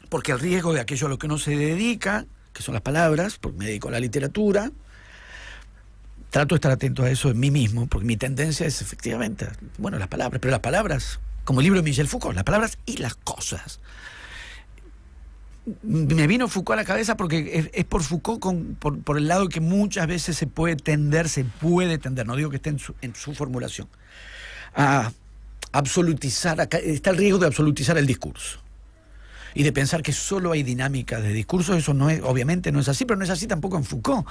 porque el riesgo de aquello a lo que uno se dedica, que son las palabras, porque me dedico a la literatura, trato de estar atento a eso en mí mismo, porque mi tendencia es efectivamente, bueno, las palabras, pero las palabras, como el libro de Michel Foucault, las palabras y las cosas. Me vino Foucault a la cabeza porque es por Foucault por el lado que muchas veces se puede tender, no digo que esté en su formulación, a absolutizar, está el riesgo de absolutizar el discurso y de pensar que solo hay dinámicas de discurso. Eso no es, obviamente no es así, pero no es así tampoco en Foucault,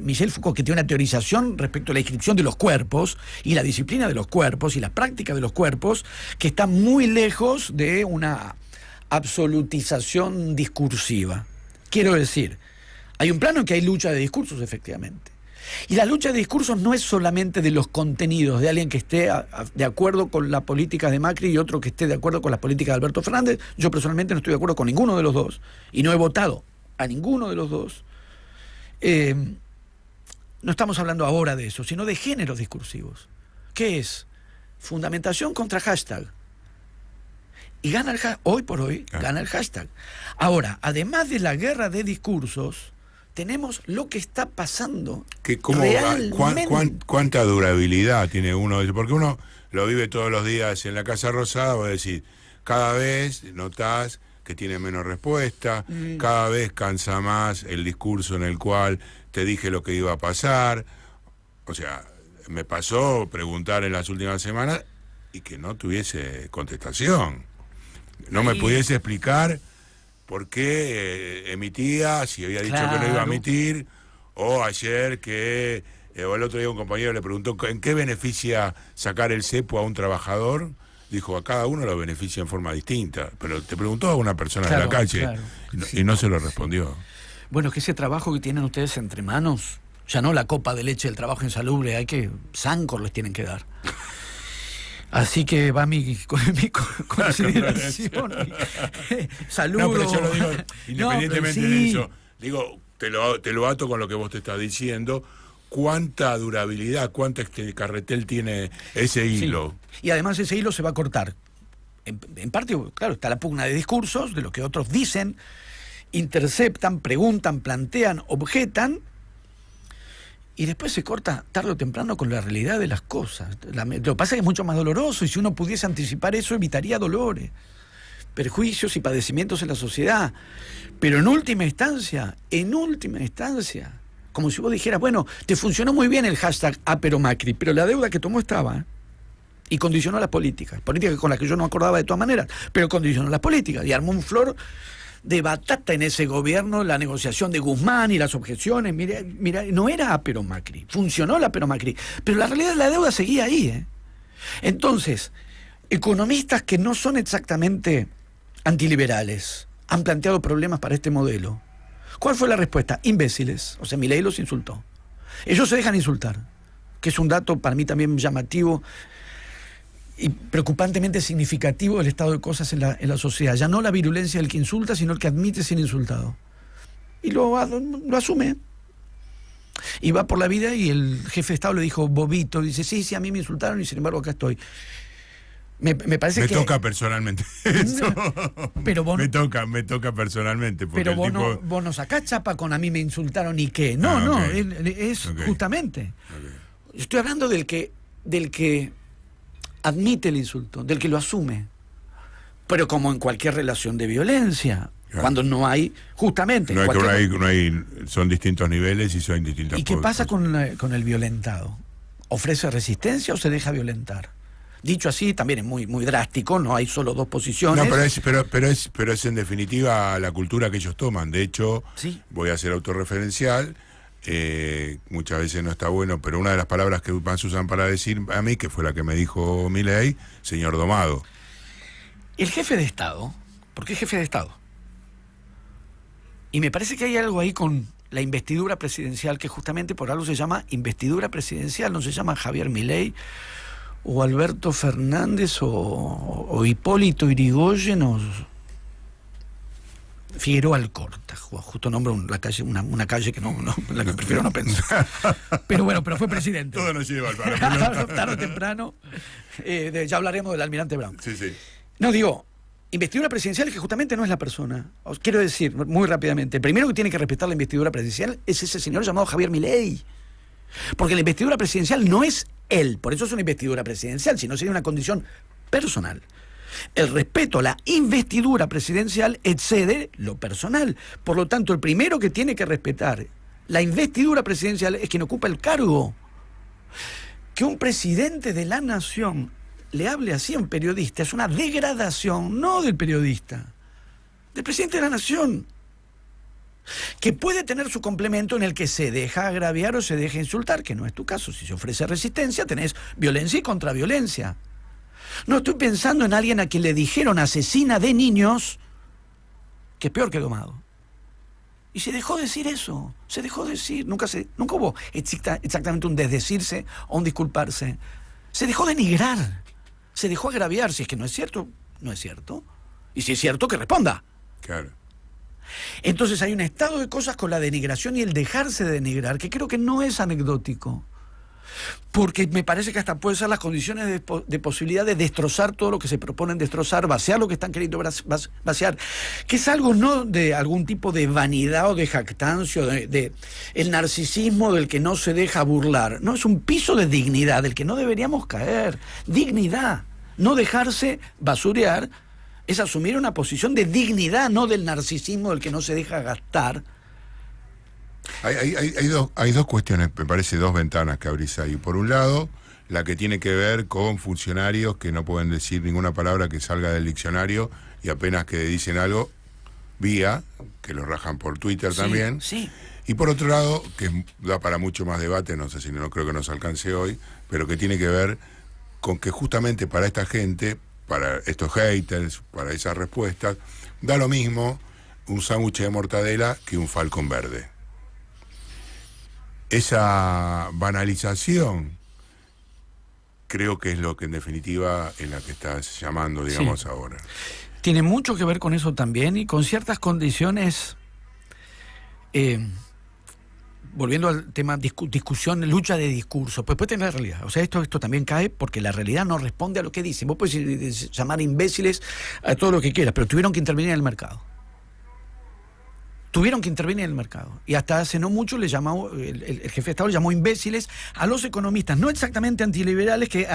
Michel Foucault, que tiene una teorización respecto a la inscripción de los cuerpos y la disciplina de los cuerpos y la práctica de los cuerpos, que está muy lejos de una absolutización discursiva. Quiero decir, hay un plano en que hay lucha de discursos, efectivamente. Y la lucha de discursos no es solamente de los contenidos, de alguien que esté de acuerdo con la política de Macri y otro que esté de acuerdo con la política de Alberto Fernández. Yo personalmente no estoy de acuerdo con ninguno de los dos y no he votado a ninguno de los dos. No estamos hablando ahora de eso, sino de géneros discursivos. ¿Qué es? Fundamentación contra hashtag. Y gana hoy por hoy, gana el hashtag. Ahora, además de la guerra de discursos, tenemos lo que está pasando realmente. ¿Cuánta durabilidad tiene uno? Porque uno lo vive todos los días en la Casa Rosada, voy a decir, cada vez notás que tiene menos respuesta, cada vez cansa más el discurso en el cual te dije lo que iba a pasar. O sea, me pasó preguntar en las últimas semanas y que no tuviese contestación. No me pudiese explicar por qué emitía, si había dicho que no iba a emitir, o ayer que, o el otro día un compañero le preguntó ¿en qué beneficia sacar el cepo a un trabajador? Dijo, a cada uno lo beneficia en forma distinta, pero te preguntó a una persona de la calle y no se lo respondió. Bueno, es que ese trabajo que tienen ustedes entre manos, ya no la copa de leche del trabajo insalubre, zancos les tienen que dar. Así que va mi consideración. Saludos. No, pero yo lo digo, independientemente de eso, digo, te lo ato con lo que vos te estás diciendo. ¿Cuánta durabilidad, cuánta carretel tiene ese hilo? Sí. Y además ese hilo se va a cortar. En parte, claro, está la pugna de discursos, de lo que otros dicen, interceptan, preguntan, plantean, objetan, y después se corta tarde o temprano con la realidad de las cosas. Lo que pasa es que es mucho más doloroso, y si uno pudiese anticipar eso, evitaría dolores, perjuicios y padecimientos en la sociedad. Pero en última instancia, como si vos dijeras, bueno, te funcionó muy bien el hashtag #Macri, pero la deuda que tomó estaba, y condicionó las políticas con las que yo no acordaba de todas maneras, pero condicionó las políticas, y armó un flor de batata en ese gobierno, la negociación de Guzmán y las objeciones. Mira, no era Macri, funcionó la Macri, pero la realidad de la deuda seguía ahí, Entonces, economistas que no son exactamente antiliberales han planteado problemas para este modelo. ¿Cuál fue la respuesta? Imbéciles. O sea, Milei los insultó. Ellos se dejan insultar, que es un dato para mí también llamativo y preocupantemente significativo del estado de cosas en la sociedad. Ya no la virulencia del que insulta, sino el que admite ser insultado. Y lo asume. Y va por la vida y el jefe de Estado le dijo, bobito, dice, sí, a mí me insultaron y sin embargo acá estoy. Me parece que... Me toca personalmente eso. Pero vos, me toca personalmente. Pero vos no sacás chapa con a mí me insultaron y qué. No, okay. Justamente. Okay. Estoy hablando del que admite el insulto, del que lo asume. Pero como en cualquier relación de violencia, cuando no hay, justamente... No hay, son distintos niveles y son distintas... ¿Y qué pasa con el violentado? ¿Ofrece resistencia o se deja violentar? Dicho así, también es muy, muy drástico, no hay solo dos posiciones. No, pero es en definitiva la cultura que ellos toman. De hecho, Sí. voy a ser autorreferencial, muchas veces no está bueno, pero una de las palabras que más usan para decir a mí, que fue la que me dijo Milei, señor domado. El jefe de Estado, porque es jefe de Estado, y me parece que hay algo ahí con la investidura presidencial, que justamente por algo se llama investidura presidencial, no se llama Javier Milei, o Alberto Fernández, o Hipólito Yrigoyen, o Figueroa Alcorta, justo nombro una calle que no, la que prefiero no pensar. Pero bueno, pero fue presidente. Todo nos lleva al tarde o temprano. Ya hablaremos del almirante Brown. Sí, sí. No, digo, investidura presidencial es que justamente no es la persona. Os quiero decir, muy rápidamente, el primero que tiene que respetar la investidura presidencial es ese señor llamado Javier Milei. Porque la investidura presidencial no es él, por eso es una investidura presidencial, sino sería una condición personal. El respeto a la investidura presidencial excede lo personal. Por lo tanto, el primero que tiene que respetar la investidura presidencial es quien ocupa el cargo. Que un presidente de la nación le hable así a un periodista es una degradación, no del periodista, del presidente de la nación, que puede tener su complemento en el que se deja agraviar o se deja insultar, que no es tu caso. Si se ofrece resistencia, tenés violencia y contraviolencia. No estoy pensando en alguien a quien le dijeron asesina de niños, que es peor que domado. Y se dejó decir eso, se dejó decir, nunca hubo exactamente un desdecirse o un disculparse. Se dejó denigrar, se dejó agraviar. Si es que no es cierto, no es cierto. Y si es cierto, que responda. Claro. Entonces hay un estado de cosas con la denigración y el dejarse de denigrar, que creo que no es anecdótico. Porque me parece que hasta puede ser las condiciones de posibilidad de destrozar todo lo que se proponen destrozar, vaciar lo que están queriendo vaciar, que es algo no de algún tipo de vanidad o de jactancia, de el narcisismo del que no se deja burlar. No, es un piso de dignidad del que no deberíamos caer. Dignidad, no dejarse basurear, es asumir una posición de dignidad, no del narcisismo del que no se deja gastar. Hay dos cuestiones, me parece, dos ventanas que abrís ahí. Por un lado, la que tiene que ver con funcionarios que no pueden decir ninguna palabra que salga del diccionario y apenas que dicen algo, que lo rajan por Twitter también. Sí. Y por otro lado, que da para mucho más debate, no sé si no creo que nos alcance hoy, pero que tiene que ver con que justamente para esta gente, para estos haters, para esas respuestas, da lo mismo un sándwich de mortadela que un falcón verde. Esa banalización creo que es lo que en definitiva es la que estás llamando, digamos, ahora. Tiene mucho que ver con eso también y con ciertas condiciones, volviendo al tema discusión, lucha de discurso, pues puede tener la realidad. O sea, esto también cae porque la realidad no responde a lo que dicen. Vos podés llamar imbéciles a todo lo que quieras, pero tuvieron que intervenir en el mercado. Tuvieron que intervenir en el mercado. Y hasta hace no mucho le llamó, el jefe de Estado le llamó imbéciles a los economistas, no exactamente antiliberales, que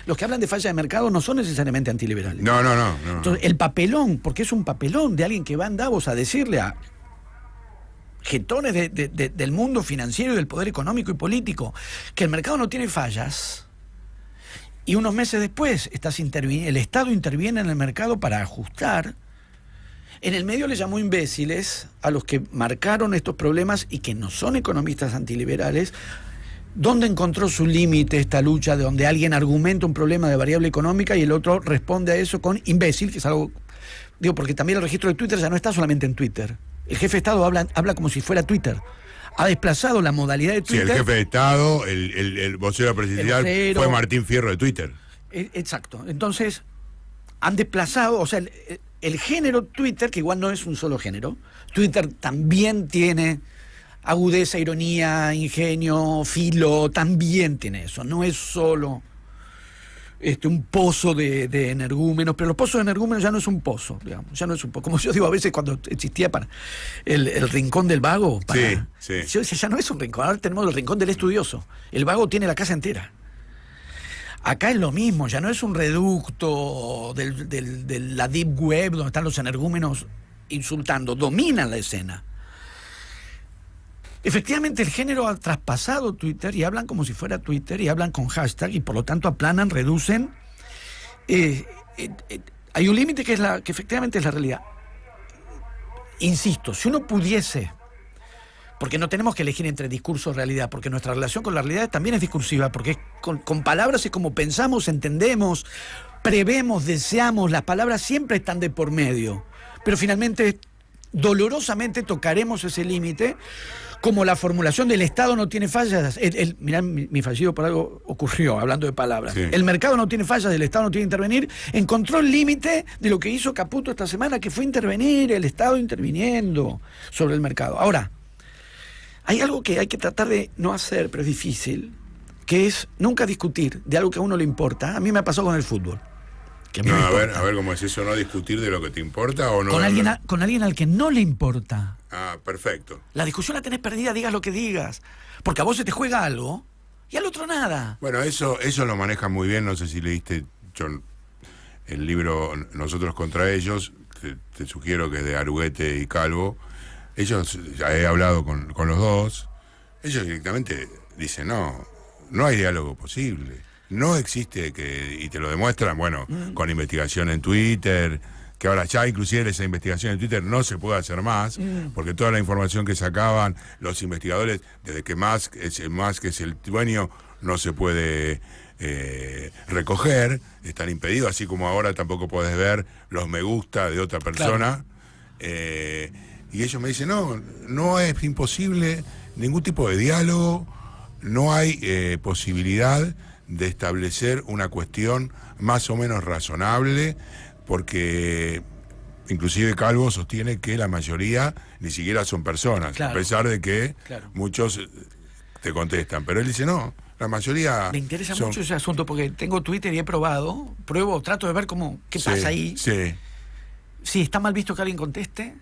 los que hablan de falla de mercado no son necesariamente antiliberales. No. Entonces, el papelón, porque es un papelón de alguien que va en Davos a decirle a jetones del mundo financiero y del poder económico y político que el mercado no tiene fallas, y unos meses después el Estado interviene en el mercado para ajustar. En el medio le llamó imbéciles a los que marcaron estos problemas y que no son economistas antiliberales. ¿Dónde encontró su límite esta lucha de donde alguien argumenta un problema de variable económica y el otro responde a eso con imbécil, que es algo... Digo, porque también el registro de Twitter ya no está solamente en Twitter. El jefe de Estado habla como si fuera Twitter. Ha desplazado la modalidad de Twitter. Sí, el jefe de Estado, el vocero presidencial fue Martín Fierro de Twitter. Exacto. Entonces, han desplazado, o sea... El género Twitter, que igual no es un solo género, Twitter también tiene agudeza, ironía, ingenio, filo, también tiene eso. No es solo un pozo de energúmenos, pero los pozos de energúmenos ya no es un pozo, digamos, ya no es un pozo. Como yo digo a veces cuando existía para el rincón del vago, sí. Yo decía, ya no es un rincón, ahora tenemos el rincón del estudioso. El vago tiene la casa entera. Acá es lo mismo, ya no es un reducto de la deep web donde están los energúmenos insultando, dominan la escena. Efectivamente, el género ha traspasado Twitter y hablan como si fuera Twitter y hablan con hashtag y por lo tanto aplanan, reducen. Hay un límite que efectivamente es la realidad. Insisto, si uno pudiese, porque no tenemos que elegir entre discurso y realidad, porque nuestra relación con la realidad también es discursiva, porque con palabras es como pensamos, entendemos, prevemos, deseamos, las palabras siempre están de por medio, pero finalmente dolorosamente tocaremos ese límite, como la formulación del Estado no tiene fallas. Mirá, mi fallido por algo ocurrió, hablando de palabras. Sí. El mercado no tiene fallas, el Estado no tiene que intervenir. Encontró el límite de lo que hizo Caputo esta semana, que fue intervenir, el Estado interviniendo sobre el mercado. Ahora, hay algo que hay que tratar de no hacer, pero es difícil, que es nunca discutir de algo que a uno le importa. A mí me ha pasado con el fútbol. No, a ver cómo es eso, no discutir de lo que te importa o no. Con alguien al que no le importa. Ah, perfecto. La discusión la tenés perdida, digas lo que digas. Porque a vos se te juega algo y al otro nada. Bueno, eso lo manejan muy bien. No sé si leíste el libro Nosotros contra ellos. Te sugiero que es de Aruguete y Calvo. Ellos, ya he hablado con los dos. Ellos directamente dicen, no hay diálogo posible. No existe y te lo demuestran, bueno, con investigación en Twitter, que ahora ya inclusive esa investigación en Twitter no se puede hacer más, porque toda la información que sacaban los investigadores, desde que Musk es el dueño, no se puede recoger, están impedidos, así como ahora tampoco podés ver los me gusta de otra persona. Claro. Y ellos me dicen, no es imposible ningún tipo de diálogo, no hay posibilidad de establecer una cuestión más o menos razonable, porque inclusive Calvo sostiene que la mayoría ni siquiera son personas, claro, a pesar de que muchos te contestan, pero él dice la mayoría. Me interesa mucho ese asunto porque tengo Twitter y trato de ver qué pasa ahí. Sí, está mal visto que alguien conteste,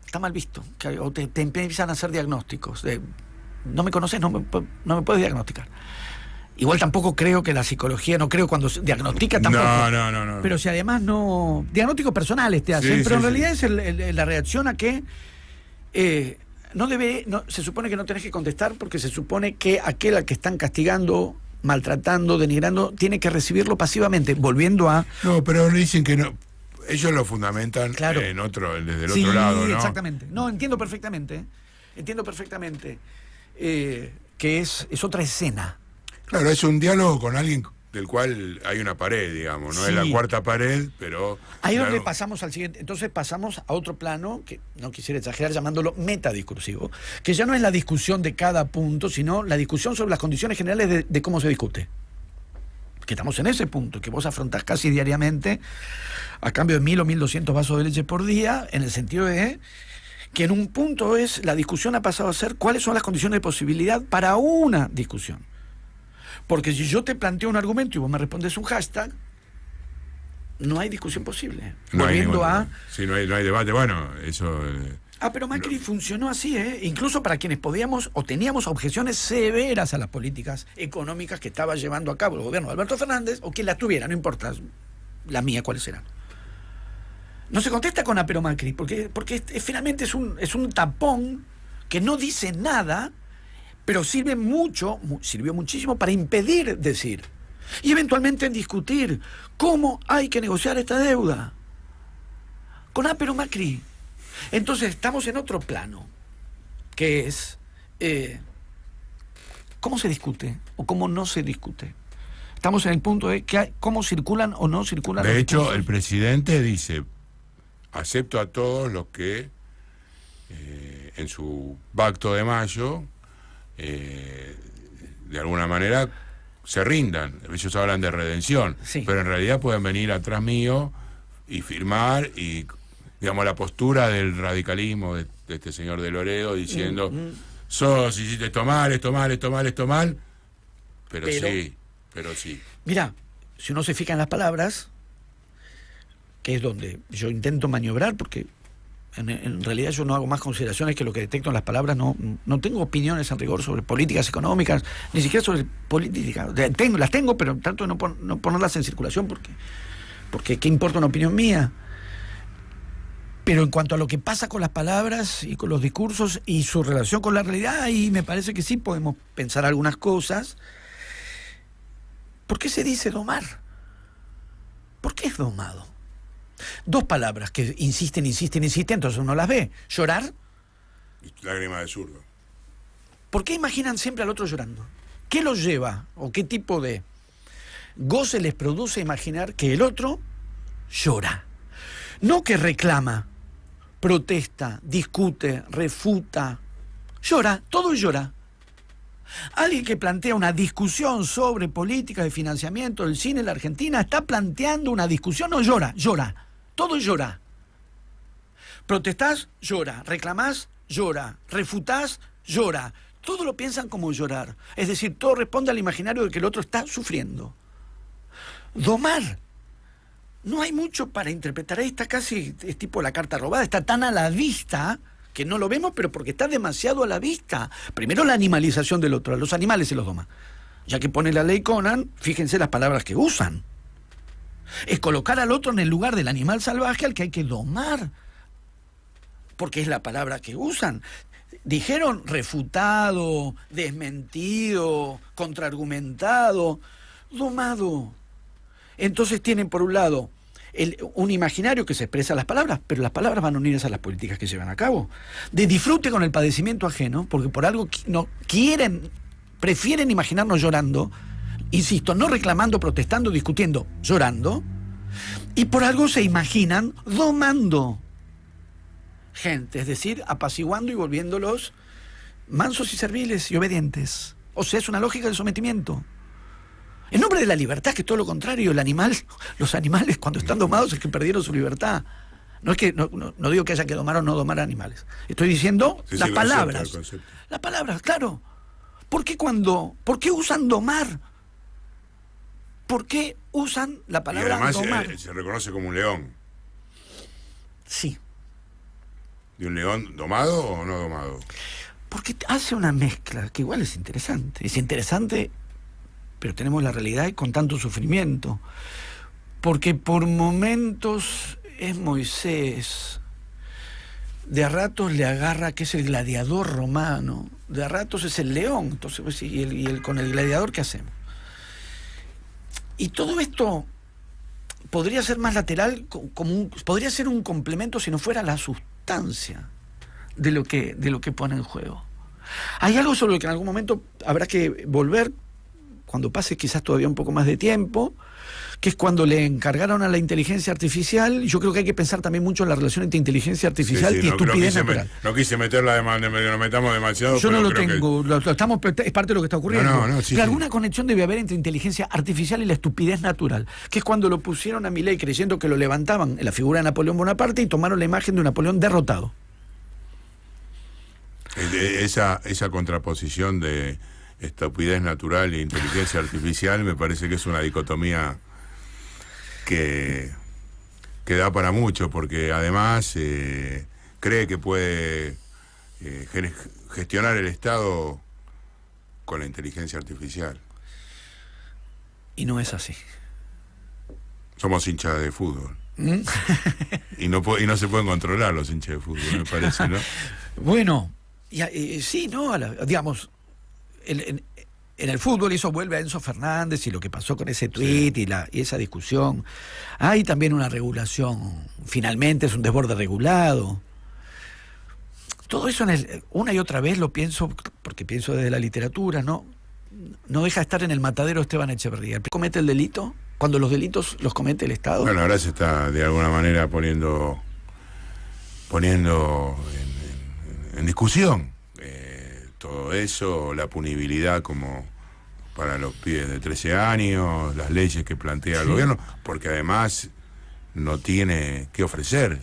está mal visto, o te empiezan a hacer diagnósticos no me conoces, no me puedes diagnosticar. Igual tampoco creo que la psicología, no creo cuando se diagnostica tampoco. No. Pero si además diagnósticos personales te hacen, pero en realidad es la reacción a que se supone que no tenés que contestar porque se supone que aquel al que están castigando, maltratando, denigrando, tiene que recibirlo pasivamente, volviendo a... No, pero dicen que no. Ellos lo fundamentan desde el otro lado, ¿no? Exactamente. No, entiendo perfectamente. Que es otra escena. Claro, es un diálogo con alguien del cual hay una pared, digamos, no es la cuarta pared, pero... Ahí es donde pasamos al siguiente, entonces pasamos a otro plano, que no quisiera exagerar llamándolo metadiscursivo, que ya no es la discusión de cada punto, sino la discusión sobre las condiciones generales de cómo se discute. Que estamos en ese punto, que vos afrontás casi diariamente, a cambio de 1.000 o 1.200 vasos de leche por día, en el sentido de que en un punto la discusión ha pasado a ser cuáles son las condiciones de posibilidad para una discusión. Porque si yo te planteo un argumento y vos me respondes un hashtag, no hay discusión posible. No hay debate, bueno, eso... pero Macri funcionó así, incluso para quienes podíamos o teníamos objeciones severas a las políticas económicas que estaba llevando a cabo el gobierno de Alberto Fernández, o quien las tuviera, no importa la mía cuáles eran. No se contesta con pero Macri, porque finalmente es un tapón que no dice nada, pero sirvió muchísimo para impedir decir y eventualmente discutir cómo hay que negociar esta deuda con pero Macri. Entonces estamos en otro plano, que es cómo se discute o cómo no se discute. Estamos en el punto de cómo circulan o no circulan. De hecho, el presidente dice: acepto a todos los que en su pacto de mayo de alguna manera se rindan. Ellos hablan de redención, pero en realidad pueden venir atrás mío y firmar, y digamos la postura del radicalismo de este señor de Loredo diciendo sos, hiciste esto mal, pero sí. Mira, si uno se fija en las palabras, que es donde yo intento maniobrar, porque en realidad yo no hago más consideraciones que lo que detecto en las palabras. No tengo opiniones en rigor sobre políticas económicas, ni siquiera sobre política. Las tengo, pero trato de no ponerlas en circulación porque ¿qué importa una opinión mía? Pero en cuanto a lo que pasa con las palabras y con los discursos y su relación con la realidad, ahí me parece que sí podemos pensar algunas cosas. ¿Por qué se dice domar? ¿Por qué es domado? Dos palabras que insisten, entonces uno las ve. Llorar. Lágrima de zurdo. ¿Por qué imaginan siempre al otro llorando? ¿Qué los lleva o qué tipo de goce les produce imaginar que el otro llora? No que reclama, protesta, discute, refuta. Llora, todo llora. Alguien que plantea una discusión sobre políticas de financiamiento del cine en la Argentina está planteando una discusión, no llora, todo llora. Protestás, llora. Reclamás, llora. Refutás, llora. Todo lo piensan como llorar. Es decir, todo responde al imaginario de que el otro está sufriendo. Domar. No hay mucho para interpretar. Ahí está casi, es tipo la carta robada, está tan a la vista que no lo vemos, pero porque está demasiado a la vista. Primero la animalización del otro, a los animales se los doma. Ya que pone la ley Conan, fíjense las palabras que usan. Es colocar al otro en el lugar del animal salvaje al que hay que domar. Porque es la palabra que usan. Dijeron refutado, desmentido, contraargumentado, domado. Entonces tienen por un lado un imaginario que se expresa las palabras, pero las palabras van unidas a las políticas que llevan a cabo. De disfrute con el padecimiento ajeno, porque por algo no quieren, prefieren imaginarnos llorando, insisto, no reclamando, protestando, discutiendo, llorando, y por algo se imaginan domando gente, es decir, apaciguando y volviéndolos mansos y serviles y obedientes. O sea, es una lógica del sometimiento. En nombre de la libertad, que es todo lo contrario, los animales cuando están domados es que perdieron su libertad. No es que no digo que haya que domar o no domar animales. Estoy diciendo las palabras. Las palabras, claro. ¿Por qué usan domar? ¿Por qué usan la palabra domar? Y además domar? se reconoce como un león. Sí. ¿De un león domado o no domado? Porque hace una mezcla que igual es interesante. Es interesante, pero tenemos la realidad con tanto sufrimiento. Porque por momentos es Moisés, de a ratos le agarra que es el gladiador romano, de a ratos es el león. Entonces, pues, con el gladiador, ¿qué hacemos? Y todo esto podría ser más lateral, podría ser un complemento si no fuera la sustancia de lo que pone en juego. Hay algo sobre lo que en algún momento habrá que volver, cuando pase quizás todavía un poco más de tiempo, que es cuando le encargaron a la inteligencia artificial. Yo creo que hay que pensar también mucho en la relación entre inteligencia artificial y estupidez natural. No quise meterla, nos metamos demasiado. Yo no lo tengo, es parte de lo que está ocurriendo. Sí, pero alguna conexión debe haber entre inteligencia artificial y la estupidez natural, que es cuando lo pusieron a Milei creyendo que lo levantaban en la figura de Napoleón Bonaparte y tomaron la imagen de un Napoleón derrotado. Esa contraposición de estupidez natural e inteligencia artificial me parece que es una dicotomía que da para mucho, porque además cree que puede gestionar el Estado con la inteligencia artificial. Y no es así. Somos hinchas de fútbol. y no se pueden controlar los hinchas de fútbol, me parece, ¿no? Bueno, sí, ¿no? Digamos, en el fútbol, eso vuelve a Enzo Fernández y lo que pasó con ese tuit, sí, y esa discusión. Hay también una regulación, finalmente es un desborde regulado. Todo eso una y otra vez lo pienso, porque pienso desde la literatura, no deja de estar en el matadero Esteban Echeverría. ¿Comete el delito cuando los delitos los comete el Estado? Bueno, ahora se está de alguna manera poniendo en discusión todo eso, la punibilidad como para los pibes de 13 años, las leyes que plantea el gobierno, porque además no tiene que ofrecer,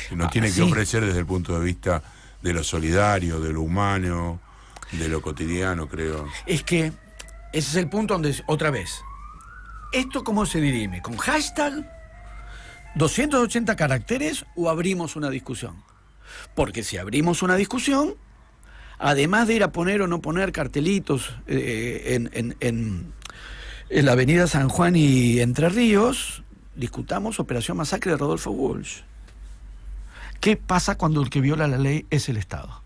que ofrecer desde el punto de vista de lo solidario, de lo humano, de lo cotidiano, creo. Es que ese es el punto donde, otra vez, ¿esto cómo se dirime? ¿Con hashtag 280 caracteres o abrimos una discusión? Porque si abrimos una discusión, además de ir a poner o no poner cartelitos en la avenida San Juan y Entre Ríos, discutamos Operación Masacre de Rodolfo Walsh. ¿Qué pasa cuando el que viola la ley es el Estado?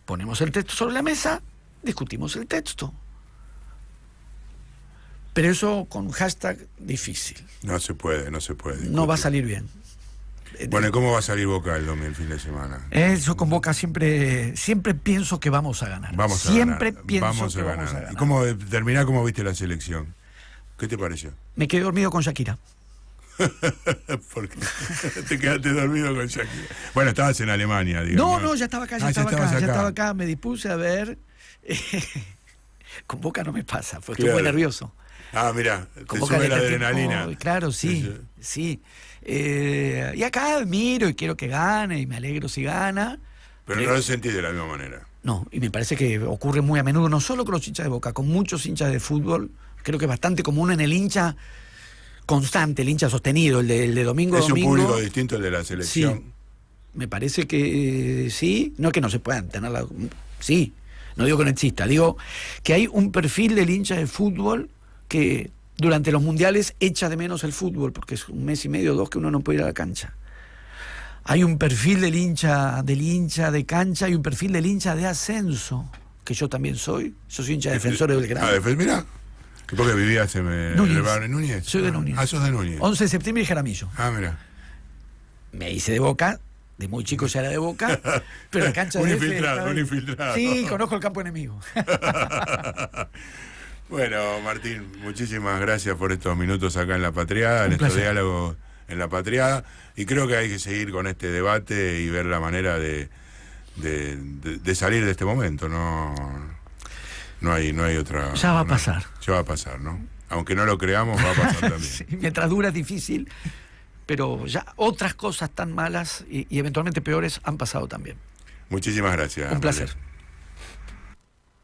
Ponemos el texto sobre la mesa, discutimos el texto. Pero eso con hashtag difícil. No se puede. No va a salir bien. Bueno, ¿y cómo va a salir Boca el domingo, el fin de semana? Yo con Boca siempre pienso que vamos a ganar. Vamos a ganar. ¿Y cómo terminá, cómo viste la selección? ¿Qué te pareció? Me quedé dormido con Shakira. ¿Por qué? Te quedaste dormido con Shakira. Bueno, estabas en Alemania, digamos. No, ya estaba acá, ya estaba acá. Me dispuse a ver. Con Boca no me pasa, porque estuve muy nervioso. Mira, te sube la adrenalina. Claro, sí. Y acá miro y quiero que gane y me alegro si gana. Pero no lo sentís de la misma manera. No, y me parece que ocurre muy a menudo, no solo con los hinchas de Boca, con muchos hinchas de fútbol. Creo que es bastante común en el hincha constante, el hincha sostenido, el de domingo a domingo. Es un público distinto al de la selección. Sí, me parece que sí. No que no se puedan tener sí, no digo que no exista. Digo que hay un perfil del hincha de fútbol que durante los mundiales echa de menos el fútbol, porque es un mes y medio o 2 que uno no puede ir a la cancha. Hay un perfil del hincha de cancha y un perfil del hincha de ascenso, que yo también soy. Yo soy hincha defensor de Belgrano. Mirá. ¿Por qué vivías en Núñez? Soy de Núñez. Sos de Núñez. 11 de septiembre y Jaramillo. Mirá. Me hice de Boca, de muy chico ya era de Boca, pero la cancha de un infiltrado. Sí, conozco el campo enemigo. Bueno, Martín, muchísimas gracias por estos minutos acá en La Patriada, en estos diálogos en La Patriada, y creo que hay que seguir con este debate y ver la manera de salir de este momento, no hay otra. Ya va a pasar. Ya va a pasar, ¿no? Aunque no lo creamos, va a pasar también. Sí, mientras dura es difícil, pero ya otras cosas tan malas y eventualmente peores han pasado también. Muchísimas gracias. Un placer.